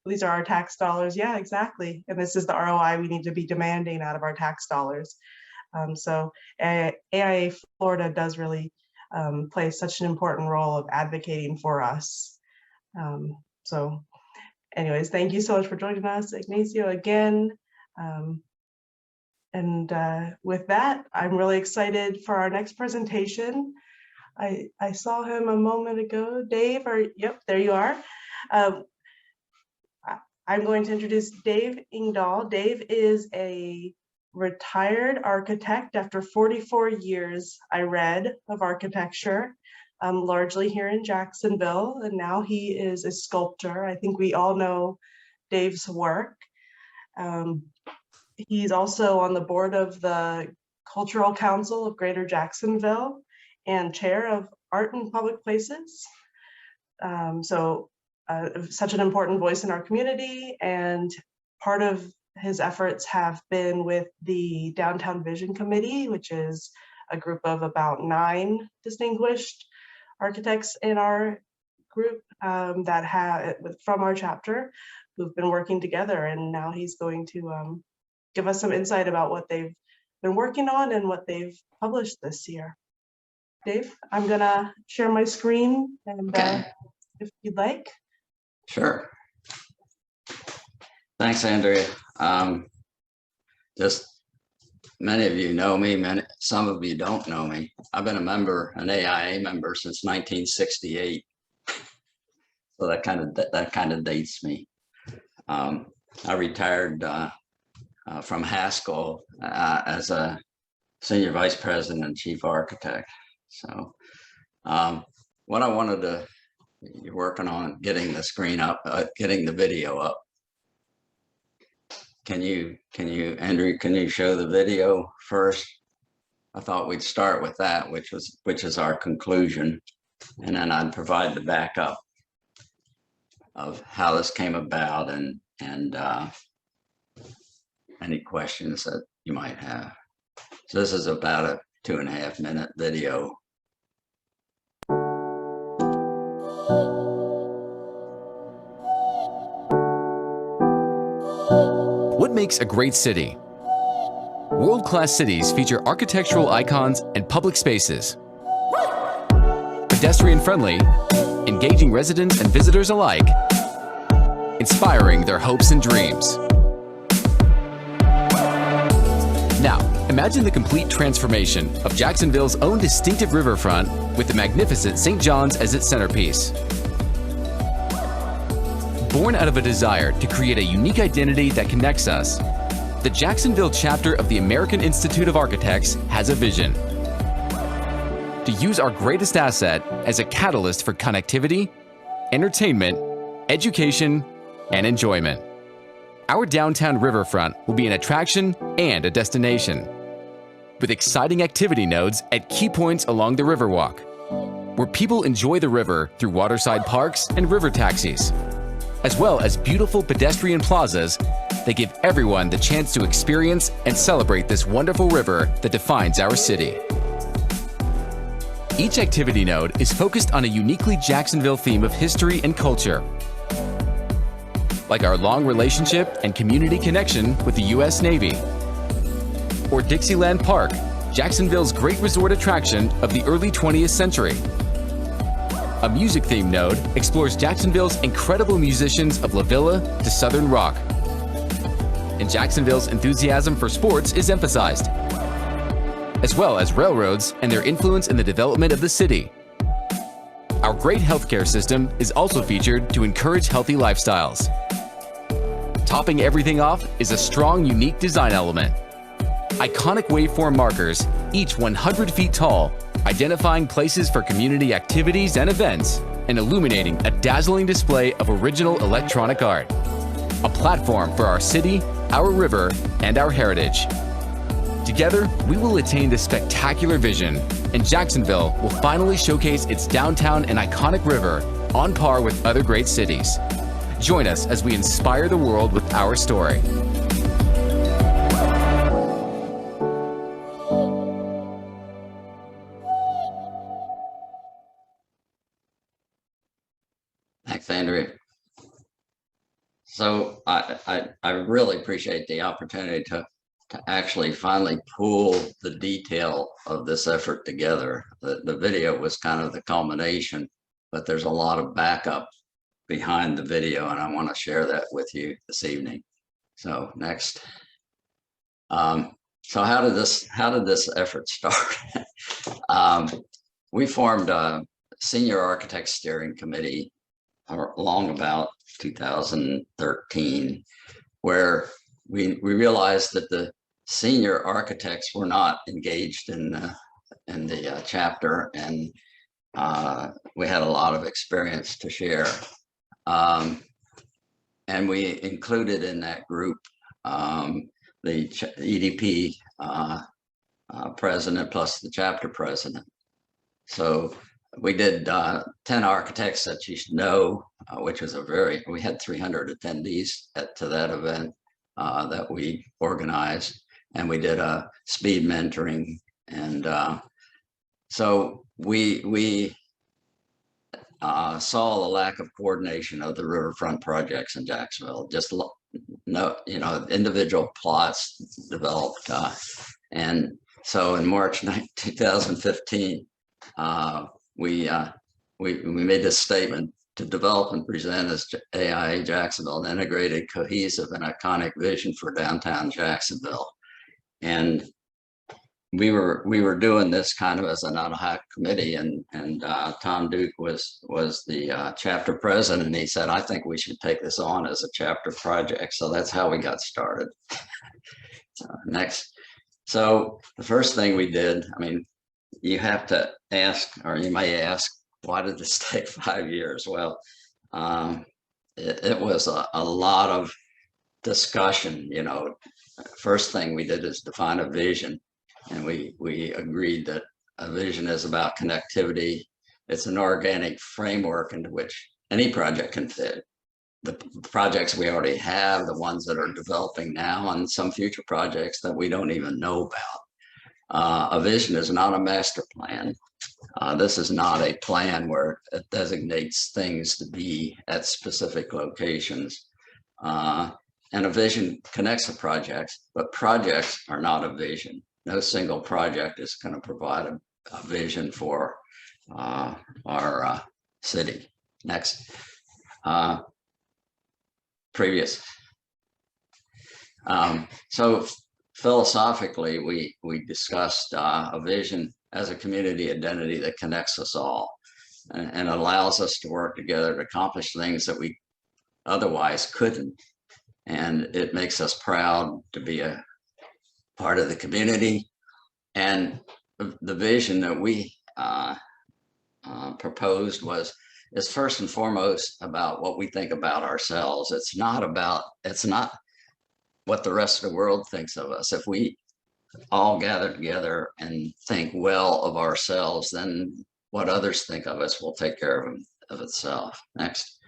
these are our tax dollars. Yeah, exactly. And this is the ROI we need to be demanding out of our tax dollars. So AIA Florida does really play such an important role of advocating for us. So anyways, thank you so much for joining us, Ignacio, again. And with that, I'm really excited for our next presentation. I saw him a moment ago. Dave, yep, there you are. I'm going to introduce Dave Engdahl. Dave is a retired architect after 44 years, I read, of architecture, largely here in Jacksonville, and now he is a sculptor. I think we all know Dave's work. He's also on the board of the Cultural Council of Greater Jacksonville and chair of Art in Public Places. Such an important voice in our community, and part of his efforts have been with the Downtown Vision Committee, which is a group of about 9 distinguished architects in our group from our chapter who've been working together. And now he's going to give us some insight about what they've been working on and what they've published this year. Dave, I'm gonna share my screen, and if you'd like. Sure. Thanks, Andrea. Just many of you know me, some of you don't know me. I've been an AIA member since 1968. So that kind of dates me. I retired from Haskell as a senior vice president and chief architect. So what I wanted to you're working on getting the screen up, getting the video up. Andrew, can you show the video first? I thought we'd start with that, which is our conclusion, and then I'd provide the backup of how this came about and any questions that you might have. So this is about a 2.5-minute video. What makes a great city? World-class cities feature architectural icons and public spaces. Pedestrian-friendly, engaging residents and visitors alike, inspiring their hopes and dreams. Now, imagine the complete transformation of Jacksonville's own distinctive riverfront with the magnificent St. John's as its centerpiece. Born out of a desire to create a unique identity that connects us, the Jacksonville chapter of the American Institute of Architects has a vision: to use our greatest asset as a catalyst for connectivity, entertainment, education, and enjoyment. Our downtown riverfront will be an attraction and a destination, with exciting activity nodes at key points along the Riverwalk, where people enjoy the river through waterside parks and river taxis, as well as beautiful pedestrian plazas that give everyone the chance to experience and celebrate this wonderful river that defines our city. Each activity node is focused on a uniquely Jacksonville theme of history and culture, like our long relationship and community connection with the U.S. Navy, or Dixieland Park, Jacksonville's great resort attraction of the early 20th century. A music theme node explores Jacksonville's incredible musicians of La Villa to Southern rock. And Jacksonville's enthusiasm for sports is emphasized, as well as railroads and their influence in the development of the city. Our great healthcare system is also featured to encourage healthy lifestyles. Topping everything off is a strong, unique design element. Iconic waveform markers, each 100 feet tall, identifying places for community activities and events, and illuminating a dazzling display of original electronic art. A platform for our city, our river, and our heritage. Together, we will attain this spectacular vision, and Jacksonville will finally showcase its downtown and iconic river on par with other great cities. Join us as we inspire the world with our story. Thanks, Andrea. So I really appreciate the opportunity to actually finally pull the detail of this effort together. The video was kind of the culmination, but there's a lot of backup behind the video, and I want to share that with you this evening. So next. So how did this effort start? We formed a senior architect steering committee along about 2013, where we realized that the senior architects were not engaged in the chapter, and we had a lot of experience to share. And we included in that group the EDP president plus the chapter president. So we did 10 architects that you should know, which was we had 300 attendees to that event that we organized, and we did a speed mentoring. And so we saw the lack of coordination of the riverfront projects in Jacksonville. Just individual plots developed, and so in March 2015, we made this statement: to develop and present as AIA Jacksonville an integrated, cohesive, and iconic vision for downtown Jacksonville. And we were doing this kind of as an ad hoc committee, and Tom Duke was the chapter president, and he said, I think we should take this on as a chapter project. So that's how we got started. Next. So the first thing we did, I mean, you have to ask, or you may ask, why did this take 5 years? Well, it was a lot of discussion. You know, first thing we did is define a vision, and we agreed that a vision is about connectivity. It's an organic framework into which any project can fit. The projects we already have, the ones that are developing now, and some future projects that we don't even know about. A vision is not a master plan. This is not a plan where it designates things to be at specific locations. And a vision connects the projects, but projects are not a vision. No single project is going to provide a vision for our city. Next. Previous. So philosophically, we discussed a vision as a community identity that connects us all and allows us to work together to accomplish things that we otherwise couldn't. And it makes us proud to be a part of the community. And the vision that we proposed is first and foremost about what we think about ourselves. It's not what the rest of the world thinks of us. If we all gather together and think well of ourselves, then what others think of us will take care of itself. Next.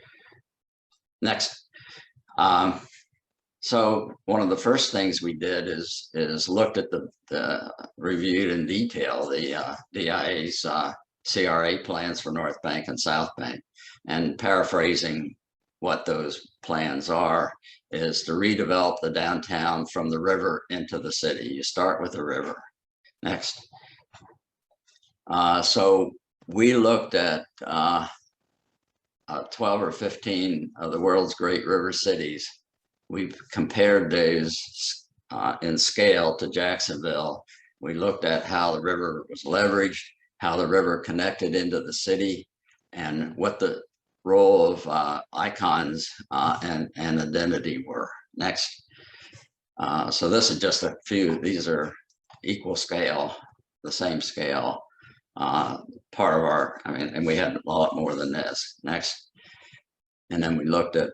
So one of the first things we did is looked at the reviewed in detail the AIA's CRA plans for North Bank and South Bank, and paraphrasing what those plans are is to redevelop the downtown from the river into the city. You start with the river. Next. So we looked at 12 or 15 of the world's great river cities. We've compared those in scale to Jacksonville. We looked at how the river was leveraged, how the river connected into the city, and what the role of icons and identity were. Next. So this is just a few. These are equal scale, the same scale. Part of our, and we had a lot more than this. Next. And then we looked at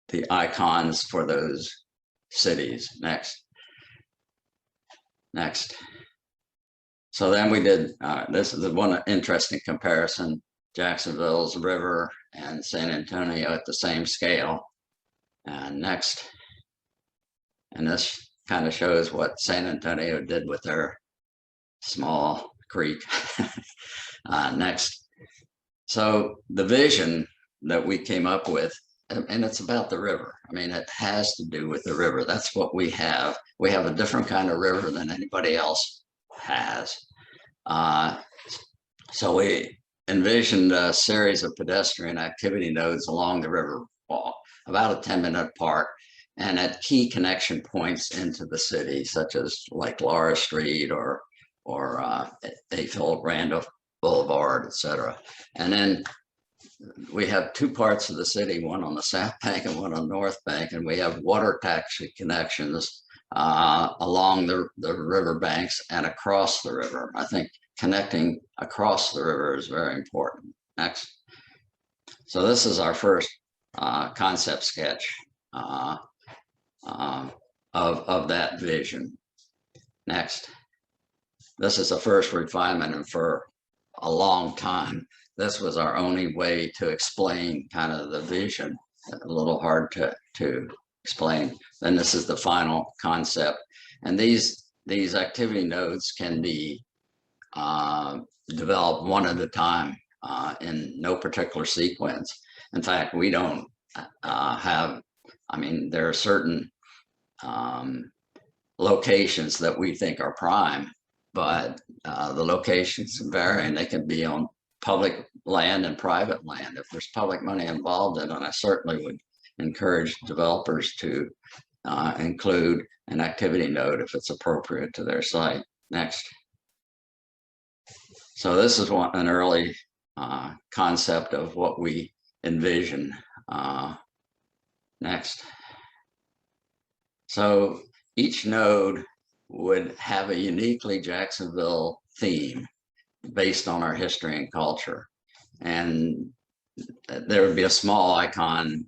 the icons for those cities. Next. So then we did, this is the one interesting comparison, Jacksonville's river and San Antonio at the same scale. And next. And this kind of shows what San Antonio did with their small creek. Next. So the vision that we came up with, and it's about the river. It has to do with the river. That's what we have. We have a different kind of river than anybody else has. So we envisioned a series of pedestrian activity nodes along the river wall, about a 10-minute apart, and at key connection points into the city, such as like Laura Street or Ayfield Randolph Boulevard, etc. And then we have two parts of the city, one on the South Bank and one on North Bank, and we have water taxi connections along the river banks and across the river. I think connecting across the river is very important. Next. So this is our first concept sketch of that vision. Next. This is the first refinement, and for a long time, this was our only way to explain kind of the vision. A little hard to explain. Then this is the final concept, and these activity nodes can be developed one at a time in no particular sequence. In fact, we don't have. There are certain locations that we think are prime, but the locations vary, and they can be on public land and private land. If there's public money involved in it, I certainly would encourage developers to include an activity node if it's appropriate to their site. Next. So this is an early concept of what we envision. Next. So each node would have a uniquely Jacksonville theme based on our history and culture. and there would be a small icon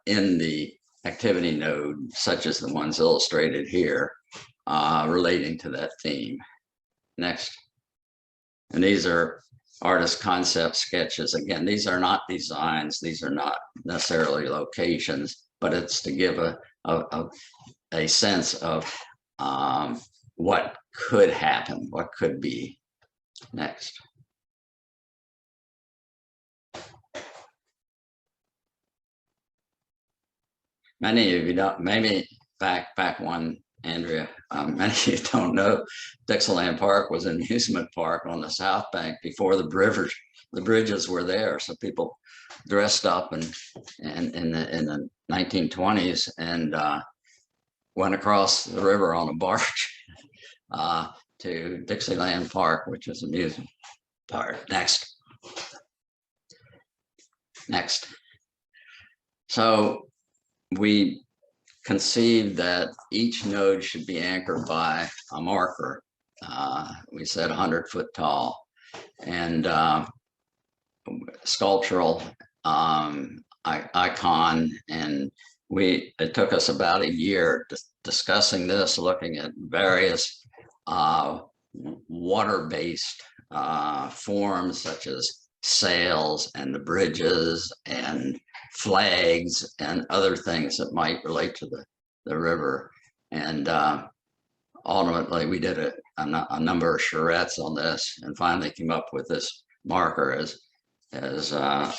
in the activity node, such as the ones illustrated here, relating to that theme. Next. And these are artist concept sketches. Again, these are not designs. These are not necessarily locations, but it's to give a sense of what could happen, what could be. Next. Many of you don't, maybe back one, Andrea, many of you don't know, Dixieland Park was an amusement park on the South Bank before the bridges were there. So people dressed up in the 1920s and went across the river on a barge to Dixieland Park, which is an amusement park. Next. Next. So we conceived that each node should be anchored by a marker. We said 100 foot tall, and sculptural icon. And it took us about a year discussing this, looking at various water-based forms such as sails and the bridges and flags and other things that might relate to the river. And ultimately we did a number of charrettes on this and finally came up with this marker as the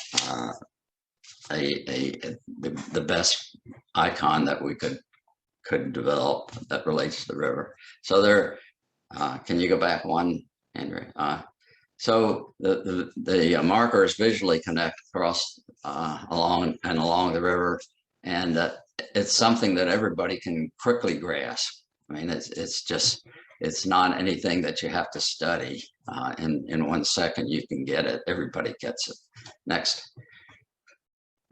best icon that we could develop that relates to the river. So there, can you go back one, Andrea? So the markers visually connect across along the river, and it's something that everybody can quickly grasp. I mean, it's not anything that you have to study. In 1 second you can get it. Everybody gets it. Next.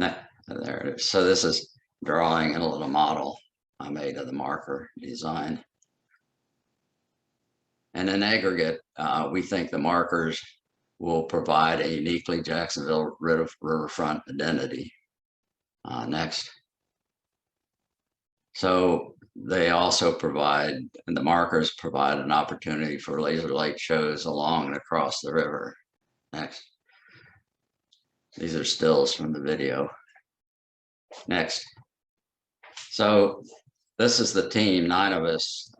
There it is. So this is drawing in a little model I made of the marker design. And in aggregate, we think the markers will provide a uniquely Jacksonville riverfront identity. Next. So they also provide, and the markers provide an opportunity for laser light shows along and across the river. Next. These are stills from the video. Next. So this is the team. 9 of us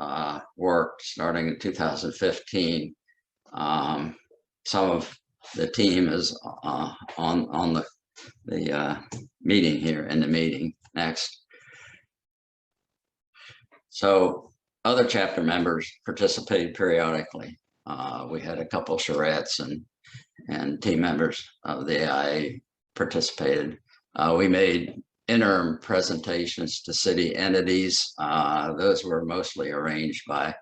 worked starting in 2015. Some of the team is on the meeting here in the meeting. Next. So other chapter members participated periodically. We had a couple of charrettes and team members of the AIA participated. We made interim presentations to city entities. Those were mostly arranged by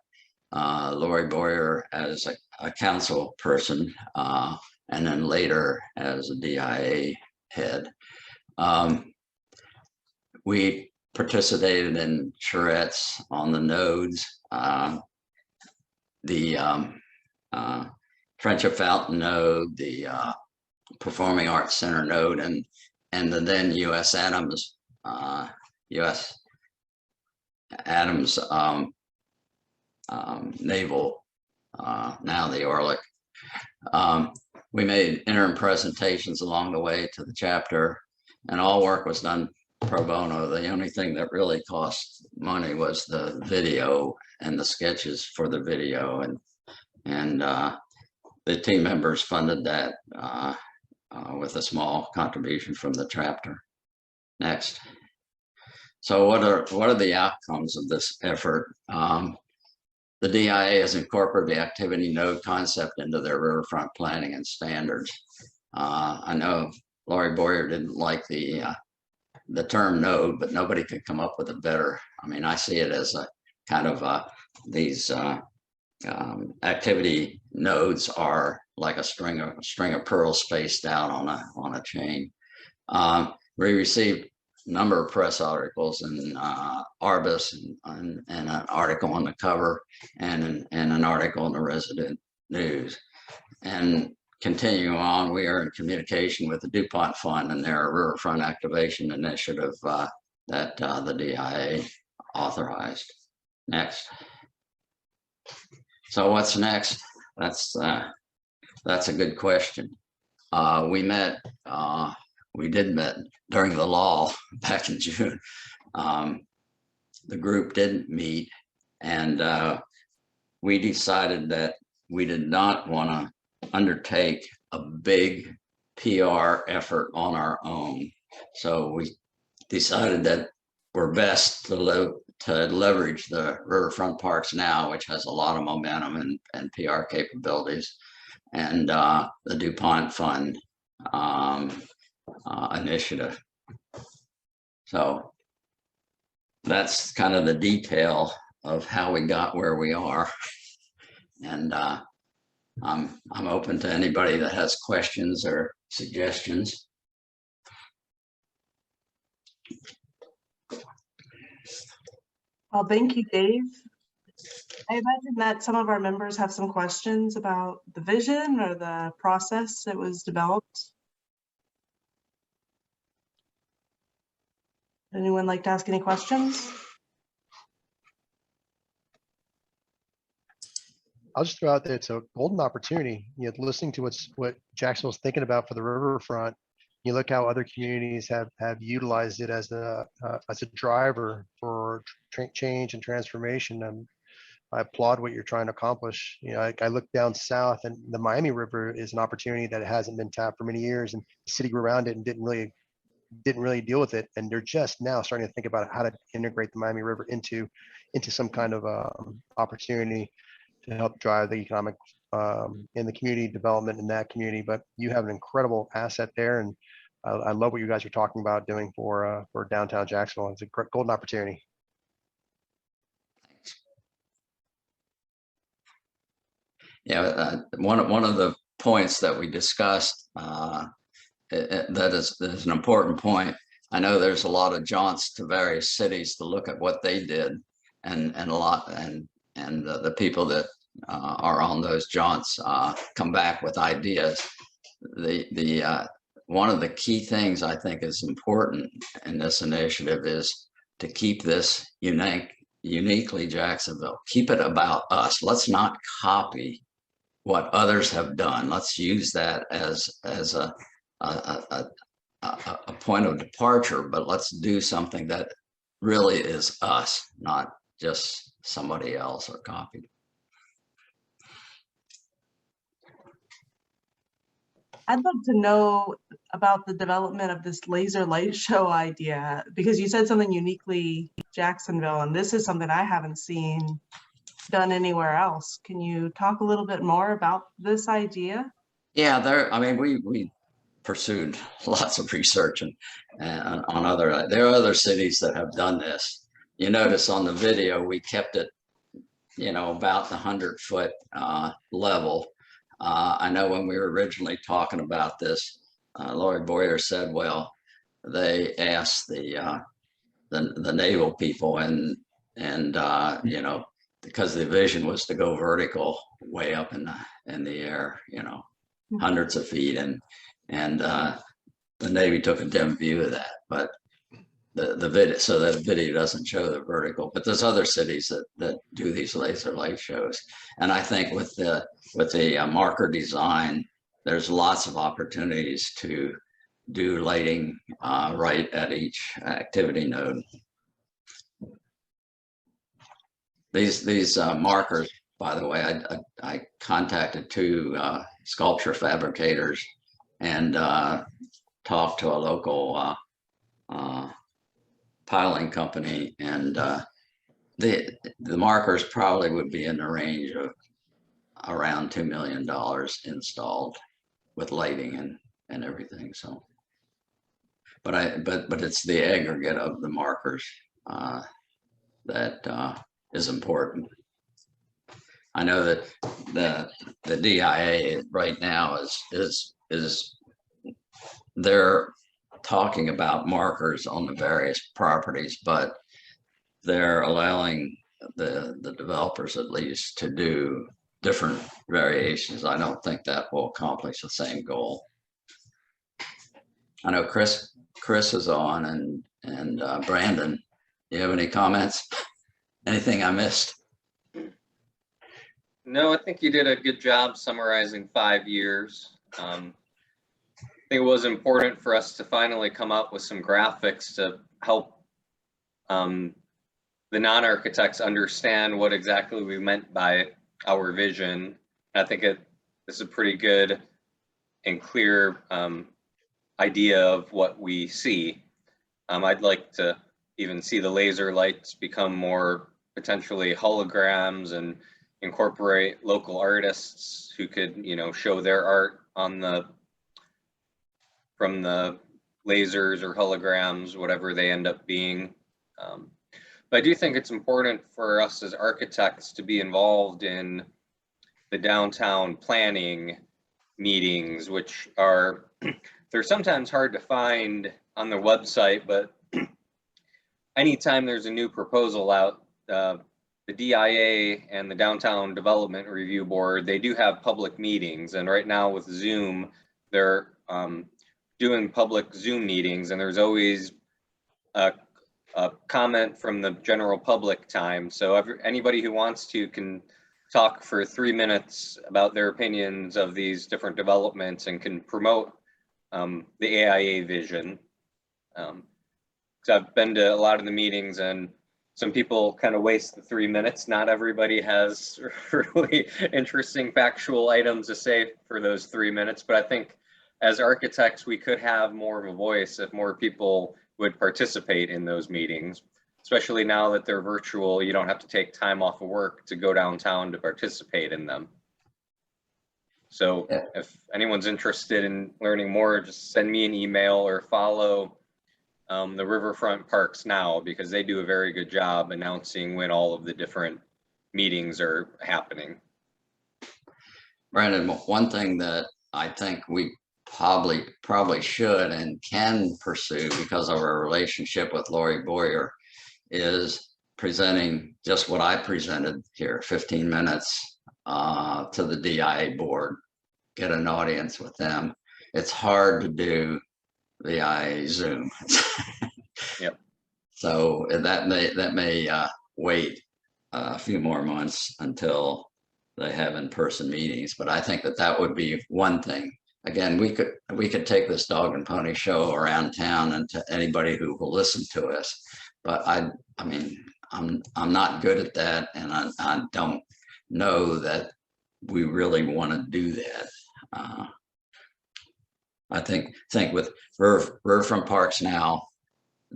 Lori Boyer as a council person, and then later as a DIA head. We participated in charrettes on the nodes, the Friendship Fountain node, the Performing Arts Center node, and the then U.S. Adams Naval, now the Orlick. We made interim presentations along the way to the chapter, and all work was done pro bono. The only thing that really cost money was the video and the sketches for the video, and the team members funded that with a small contribution from the chapter. Next. So what are the outcomes of this effort? The DIA has incorporated the activity node concept into their riverfront planning and standards. I know Lori Boyer didn't like the term node, but nobody could come up with a better. I mean, I see it as a kind of these activity nodes are like a string of pearls spaced out on a chain. We received a number of press articles in Arbus and an article on the cover and an article in the Resident News. And continuing on, we are in communication with the DuPont Fund and their riverfront activation initiative that the DIA authorized. Next. So what's next? That's a good question. We did meet during the law back in June. The group didn't meet, and we decided that we did not want to undertake a big PR effort on our own. So we decided that we're best to leverage the Riverfront Parks Now, which has a lot of momentum and PR capabilities, and the DuPont Fund initiative. So that's kind of the detail of how we got where we are. And I'm open to anybody that has questions or suggestions. Well, thank you, Dave. I imagine that some of our members have some questions about the vision or the process that was developed. Anyone like to ask any questions? I'll just throw out there, it's a golden opportunity. Listening to what Jacksonville's thinking about for the riverfront. You look how other communities have utilized it as a driver for change and transformation. And I applaud what you're trying to accomplish. I look down south, and the Miami River is an opportunity that hasn't been tapped for many years, and the city grew around it and didn't really deal with it. And they're just now starting to think about how to integrate the Miami River into some kind of opportunity to help drive the economic and the community development in that community. But you have an incredible asset there, and I love what you guys are talking about doing for downtown Jacksonville. It's a great golden opportunity. Yeah, one of the points that we discussed that is an important point. I know there's a lot of jaunts to various cities to look at what they did, and the people that are on those jaunts come back with ideas. One of the key things I think is important in this initiative is to keep this uniquely Jacksonville. Keep it about us. Let's not copy what others have done. Let's use that as a point of departure, but let's do something that really is us, not just somebody else or copied. I'd love to know about the development of this laser light show idea, because you said something uniquely Jacksonville, and this is something I haven't seen done anywhere else. Can you talk a little bit more about this idea? Yeah, we pursued lots of research and on there are other cities that have done this. You notice on the video, we kept it, about the 100-foot level. I know when we were originally talking about this, Lori Boyer said, well, they asked the naval people and because the vision was to go vertical way up in the air, hundreds of feet, and the Navy took a dim view of that. But the video, so that video doesn't show the vertical. But there's other cities that do these laser light shows, and I think with the marker design, there's lots of opportunities to do lighting right at each activity node. These markers, by the way, I contacted two sculpture fabricators and talked to a local piling company, and the markers probably would be in the range of around $2 million installed with lighting and everything. So, but it's the aggregate of the markers that is important. I know that the DIA right now is they're talking about markers on the various properties, but they're allowing the developers at least to do different variations, I don't think that will accomplish the same goal. I know Chris is on, and Brandon, you have any comments? Anything I missed? No, I think you did a good job summarizing 5 years. I think it was important for us to finally come up with some graphics to help the non-architects understand what exactly we meant by our vision. I think this is a pretty good and clear idea of what we see. I'd like to even see the laser lights become more potentially holograms and incorporate local artists who could, you know, show their art on from the lasers or holograms, whatever they end up being. But I do think it's important for us as architects to be involved in the downtown planning meetings, which are, they're sometimes hard to find on their website, but anytime there's a new proposal out, the DIA and the Downtown Development Review Board, they do have public meetings. And right now with Zoom, they're doing public Zoom meetings, and there's always a comment from the general public time. So anybody who wants to can talk for 3 minutes about their opinions of these different developments and can promote the AIA vision. So I've been to a lot of the meetings, and some people kind of waste the 3 minutes. Not everybody has really interesting factual items to say for those 3 minutes, but I think as architects, we could have more of a voice if more people would participate in those meetings, especially now that they're virtual. You don't have to take time off of work to go downtown to participate in them. So if anyone's interested in learning more, just send me an email or follow the Riverfront Parks Now, because they do a very good job announcing when all of the different meetings are happening. Brandon, one thing that I think we probably should and can pursue because of our relationship with Lori Boyer is presenting just what I presented here, 15 minutes to the DIA board, get an audience with them. It's hard to do via Zoom. Yep. So that may wait a few more months until they have in-person meetings, but I think that would be one thing. Again, we could take this dog and pony show around town and to anybody who will listen to us, but I mean I'm not good at that, and I don't know that we really want to do that. I think with Riverfront Parks Now,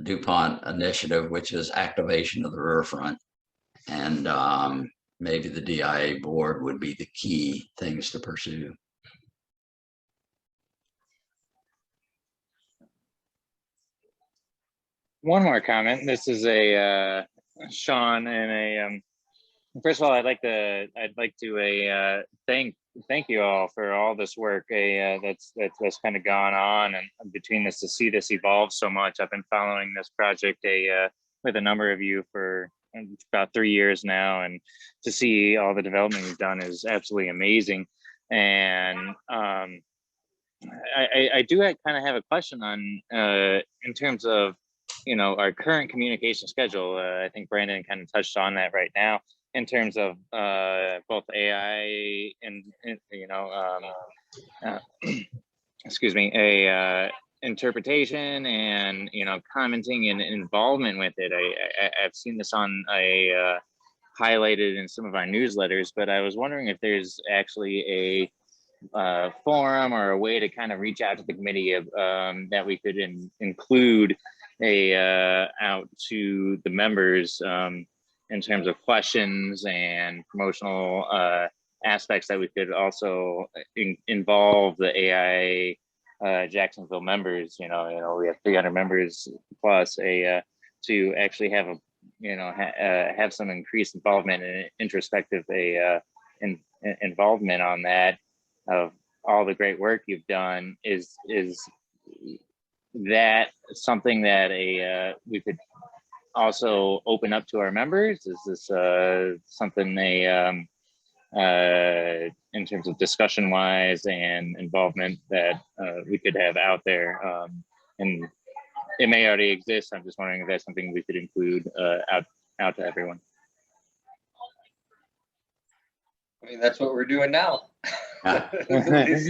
DuPont initiative, which is activation of the riverfront, and maybe the DIA board would be the key things to pursue. One more comment. This is a Sean, and first of all, I'd like to thank you all for all this work that's kind of gone on, and between this to see this evolve so much. I've been following this project with a number of you for about 3 years now, and to see all the development you've done is absolutely amazing. And I do kind of have a question on in terms of, you know, our current communication schedule. I think Brandon kind of touched on that right now in terms of both AI and you know, excuse me, interpretation and, you know, commenting and involvement with it. I've seen this on highlighted in some of our newsletters, but I was wondering if there's actually a forum or a way to kind of reach out to the committee of that we could include out to the members in terms of questions and promotional aspects that we could also involve the AIA Jacksonville members. You know, we have 300 members plus to actually have a, you know, have some increased involvement and introspective involvement on that, of all the great work you've done. Is that something that we could also open up to our members? Is this something in terms of discussion wise and involvement that we could have out there. And it may already exist. I'm just wondering if that's something we could include out to everyone. I mean, that's what we're doing now. Yeah. At least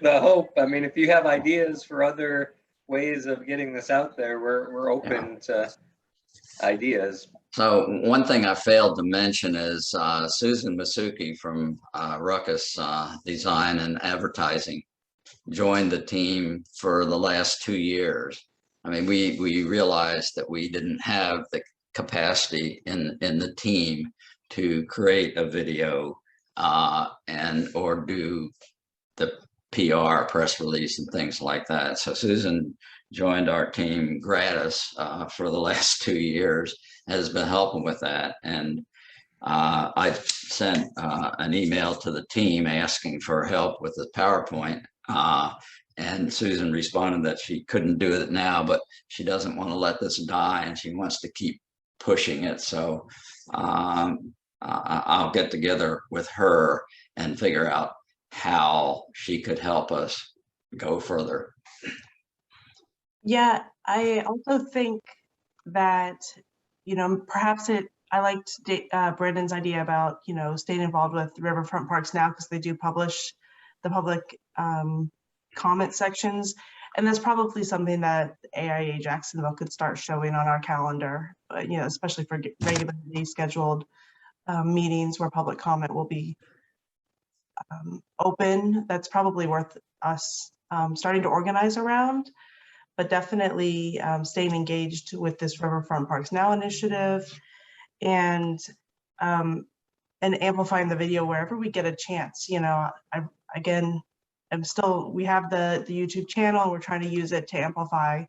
the hope. I mean, if you have ideas for other ways of getting this out there, we're open to ideas. So one thing I failed to mention is Susan Masuki from Ruckus Design and Advertising joined the team for the last 2 years. I mean, we realized that we didn't have the capacity in the team to create a video or do the PR press release and things like that. So Susan joined our team gratis for the last 2 years, has been helping with that. And I sent an email to the team asking for help with the PowerPoint. And Susan responded that she couldn't do it now, but she doesn't want to let this die and she wants to keep pushing it. So I'll get together with her and figure out how she could help us go further. Yeah, I also think that, perhaps I liked Brandon's idea about, staying involved with Riverfront Parks Now, because they do publish the public comment sections. And that's probably something that AIA Jacksonville could start showing on our calendar, especially for regularly scheduled meetings where public comment will be open. That's probably worth us starting to organize around, but definitely staying engaged with this Riverfront Parks Now initiative and amplifying the video wherever we get a chance. We have the YouTube channel. We're trying to use it to amplify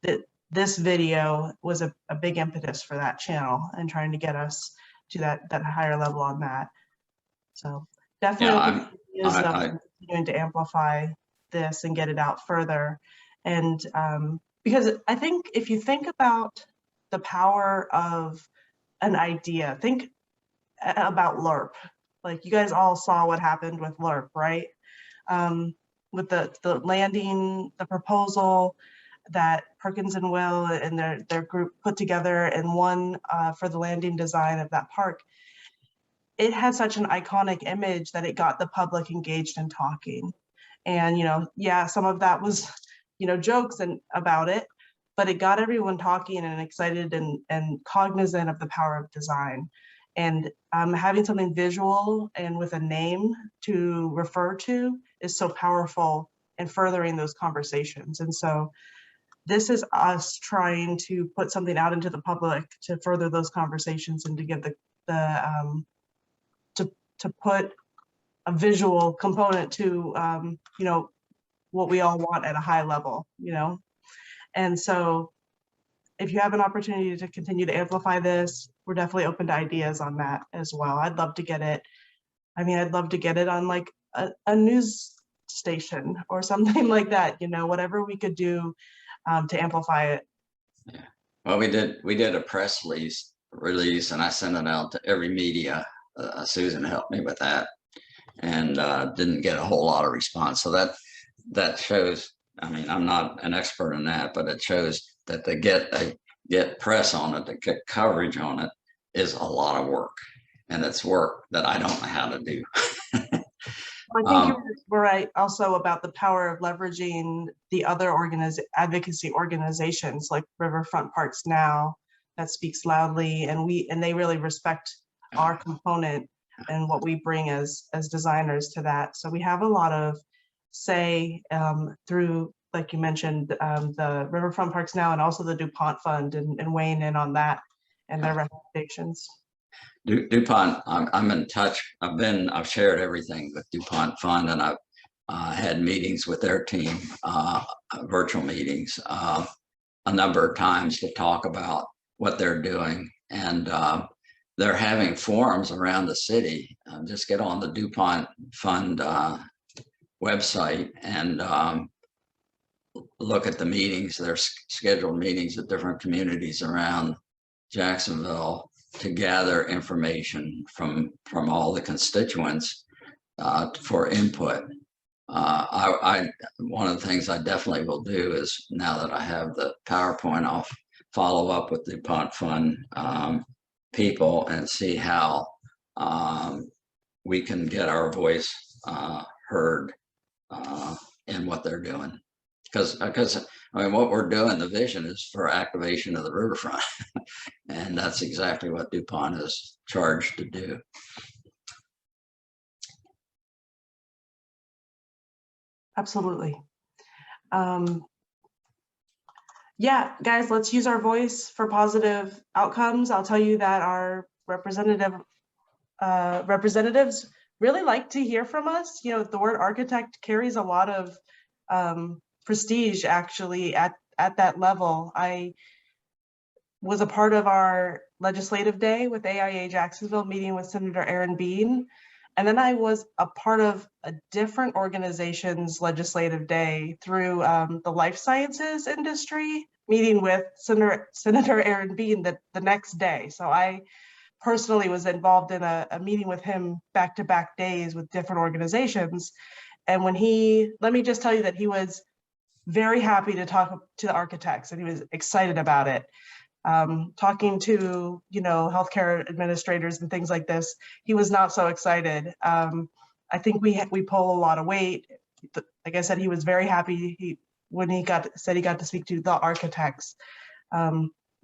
that. This video was a big impetus for that channel and trying to get us to that higher level on that. So definitely continuing to amplify this and get it out further. And because I think if you think about the power of an idea, think about LERP. Like, you guys all saw what happened with LERP, right? With the landing, the proposal that Perkins and Will and their group put together and won for the landing design of that park. It had such an iconic image that it got the public engaged and talking. And, some of that was, jokes about it, but it got everyone talking and excited and cognizant of the power of design. And having something visual and with a name to refer to is so powerful in furthering those conversations. And so this is us trying to put something out into the public to further those conversations and to give to put a visual component to what we all want at a high level, And so if you have an opportunity to continue to amplify this, we're definitely open to ideas on that as well. I'd love to get it. I'd love to get it on like a news station or something like that, whatever we could do to amplify it. Yeah. Well, we did a press release and I sent it out to every media. Susan helped me with that and didn't get a whole lot of response. So that shows, I'm not an expert in that, but it shows that to get press on it, to get coverage on it is a lot of work, and it's work that I don't know how to do. I think you're right also about the power of leveraging the other advocacy organizations like Riverfront Parks Now that speaks loudly, and they really respect our component and what we bring as designers to that. So we have a lot of say through, like you mentioned, the Riverfront Parks Now and also the DuPont Fund and weighing in on that and their recommendations. DuPont, I'm in touch. I've shared everything with DuPont Fund, and I've had meetings with their team, virtual meetings, a number of times to talk about what they're doing. And they're having forums around the city. Just get on the DuPont Fund website and look at the meetings. There's scheduled meetings at different communities around Jacksonville. to gather information from all the constituents for input. One of the things I definitely will do is, now that I have the PowerPoint, I'll follow up with the DuPont Fund people and see how we can get our voice heard in what they're doing. Because I mean, what we're doing, the vision is for activation of the riverfront. And that's exactly what DuPont is charged to do. Absolutely. Yeah, guys, let's use our voice for positive outcomes. I'll tell you that our representatives really like to hear from us. You know, the word architect carries a lot of prestige actually at that level. I was a part of our legislative day with AIA Jacksonville, meeting with Senator Aaron Bean. And then I was a part of a different organization's legislative day through the life sciences industry, meeting with Senator Aaron Bean the next day. So I personally was involved in a meeting with him back-to-back days with different organizations. And when let me just tell you that he was very happy to talk to the architects, and he was excited about it. Talking to, you know, healthcare administrators and things like this, he was not so excited. I think we pull a lot of weight. Like I said, he was very happy when he said he got to speak to the architects.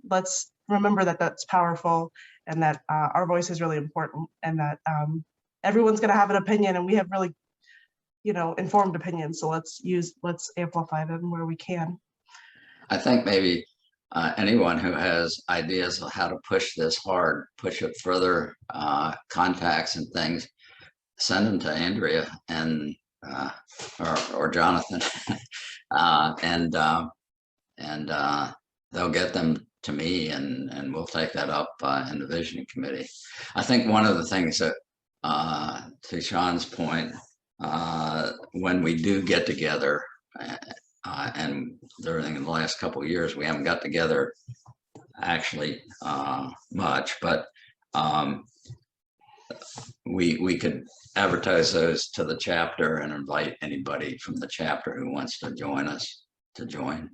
Let's remember that that's powerful, and that our voice is really important, and that everyone's going to have an opinion, and we have really, you know, informed opinions. So let's amplify them where we can. I think maybe anyone who has ideas of how to push this hard, push it further, contacts and things, send them to Andrea and or Jonathan, and they'll get them to me, and we'll take that up in the visioning committee. I think one of the things that, to Sean's point, when we do get together, and during the last couple of years, we haven't got together actually much, but we could advertise those to the chapter and invite anybody from the chapter who wants to join us to join.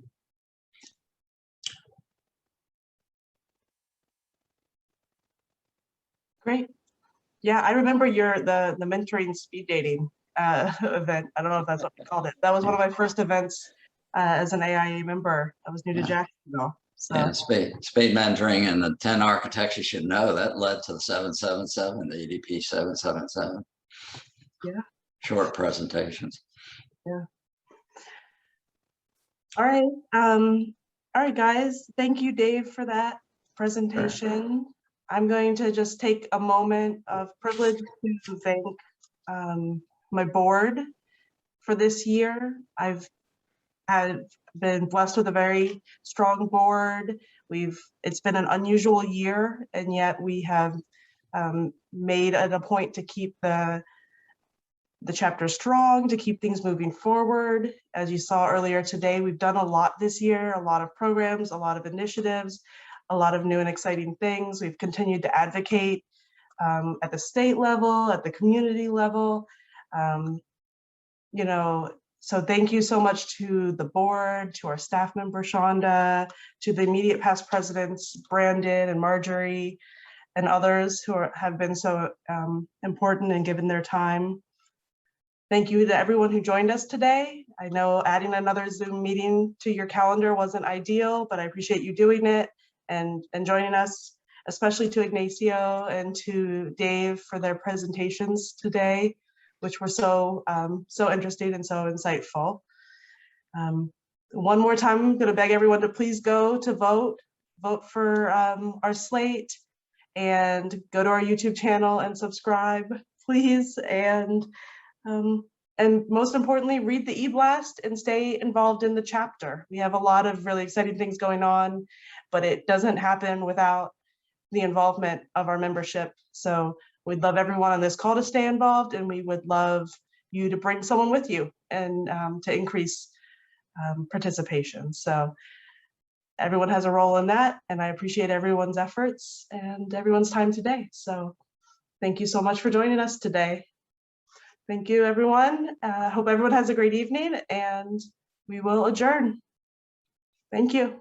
Great. Yeah, I remember the mentoring speed dating event. I don't know if that's what we called it. That was one of my first events as an AIA member. I was new to Jacksonville. So. Yeah, speed mentoring and the 10 architects you should know, that led to the 777, the EDP 777. Yeah. Short presentations. Yeah. All right. All right, guys. Thank you, Dave, for that presentation. Sure. I'm going to just take a moment of privilege to thank my board for this year. I've been blessed with a very strong board. It's been an unusual year, and yet we have made it a point to keep the chapter strong, to keep things moving forward. As you saw earlier today, we've done a lot this year, a lot of programs, a lot of initiatives, a lot of new and exciting things. We've continued to advocate at the state level, at the community level. You know, so thank you so much to the board, to our staff member, Shonda, to the immediate past presidents, Brandon and Marjorie, and others who have been so important and given their time. Thank you to everyone who joined us today. I know adding another Zoom meeting to your calendar wasn't ideal, but I appreciate you doing it and joining us, especially to Ignacio and to Dave for their presentations today, which were so interesting and so insightful. One more time, I'm going to beg everyone to please go to vote for our slate, and go to our YouTube channel and subscribe, please. And most importantly, read the e-blast and stay involved in the chapter. We have a lot of really exciting things going on, but it doesn't happen without the involvement of our membership. So we'd love everyone on this call to stay involved, and we would love you to bring someone with you and to increase participation. So everyone has a role in that, and I appreciate everyone's efforts and everyone's time today. So thank you so much for joining us today. Thank you, everyone. Hope everyone has a great evening, and we will adjourn. Thank you.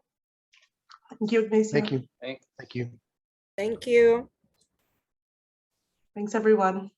Thank you, Ignacio. Thank you. Thanks. Thank you. Thank you. Thanks, everyone.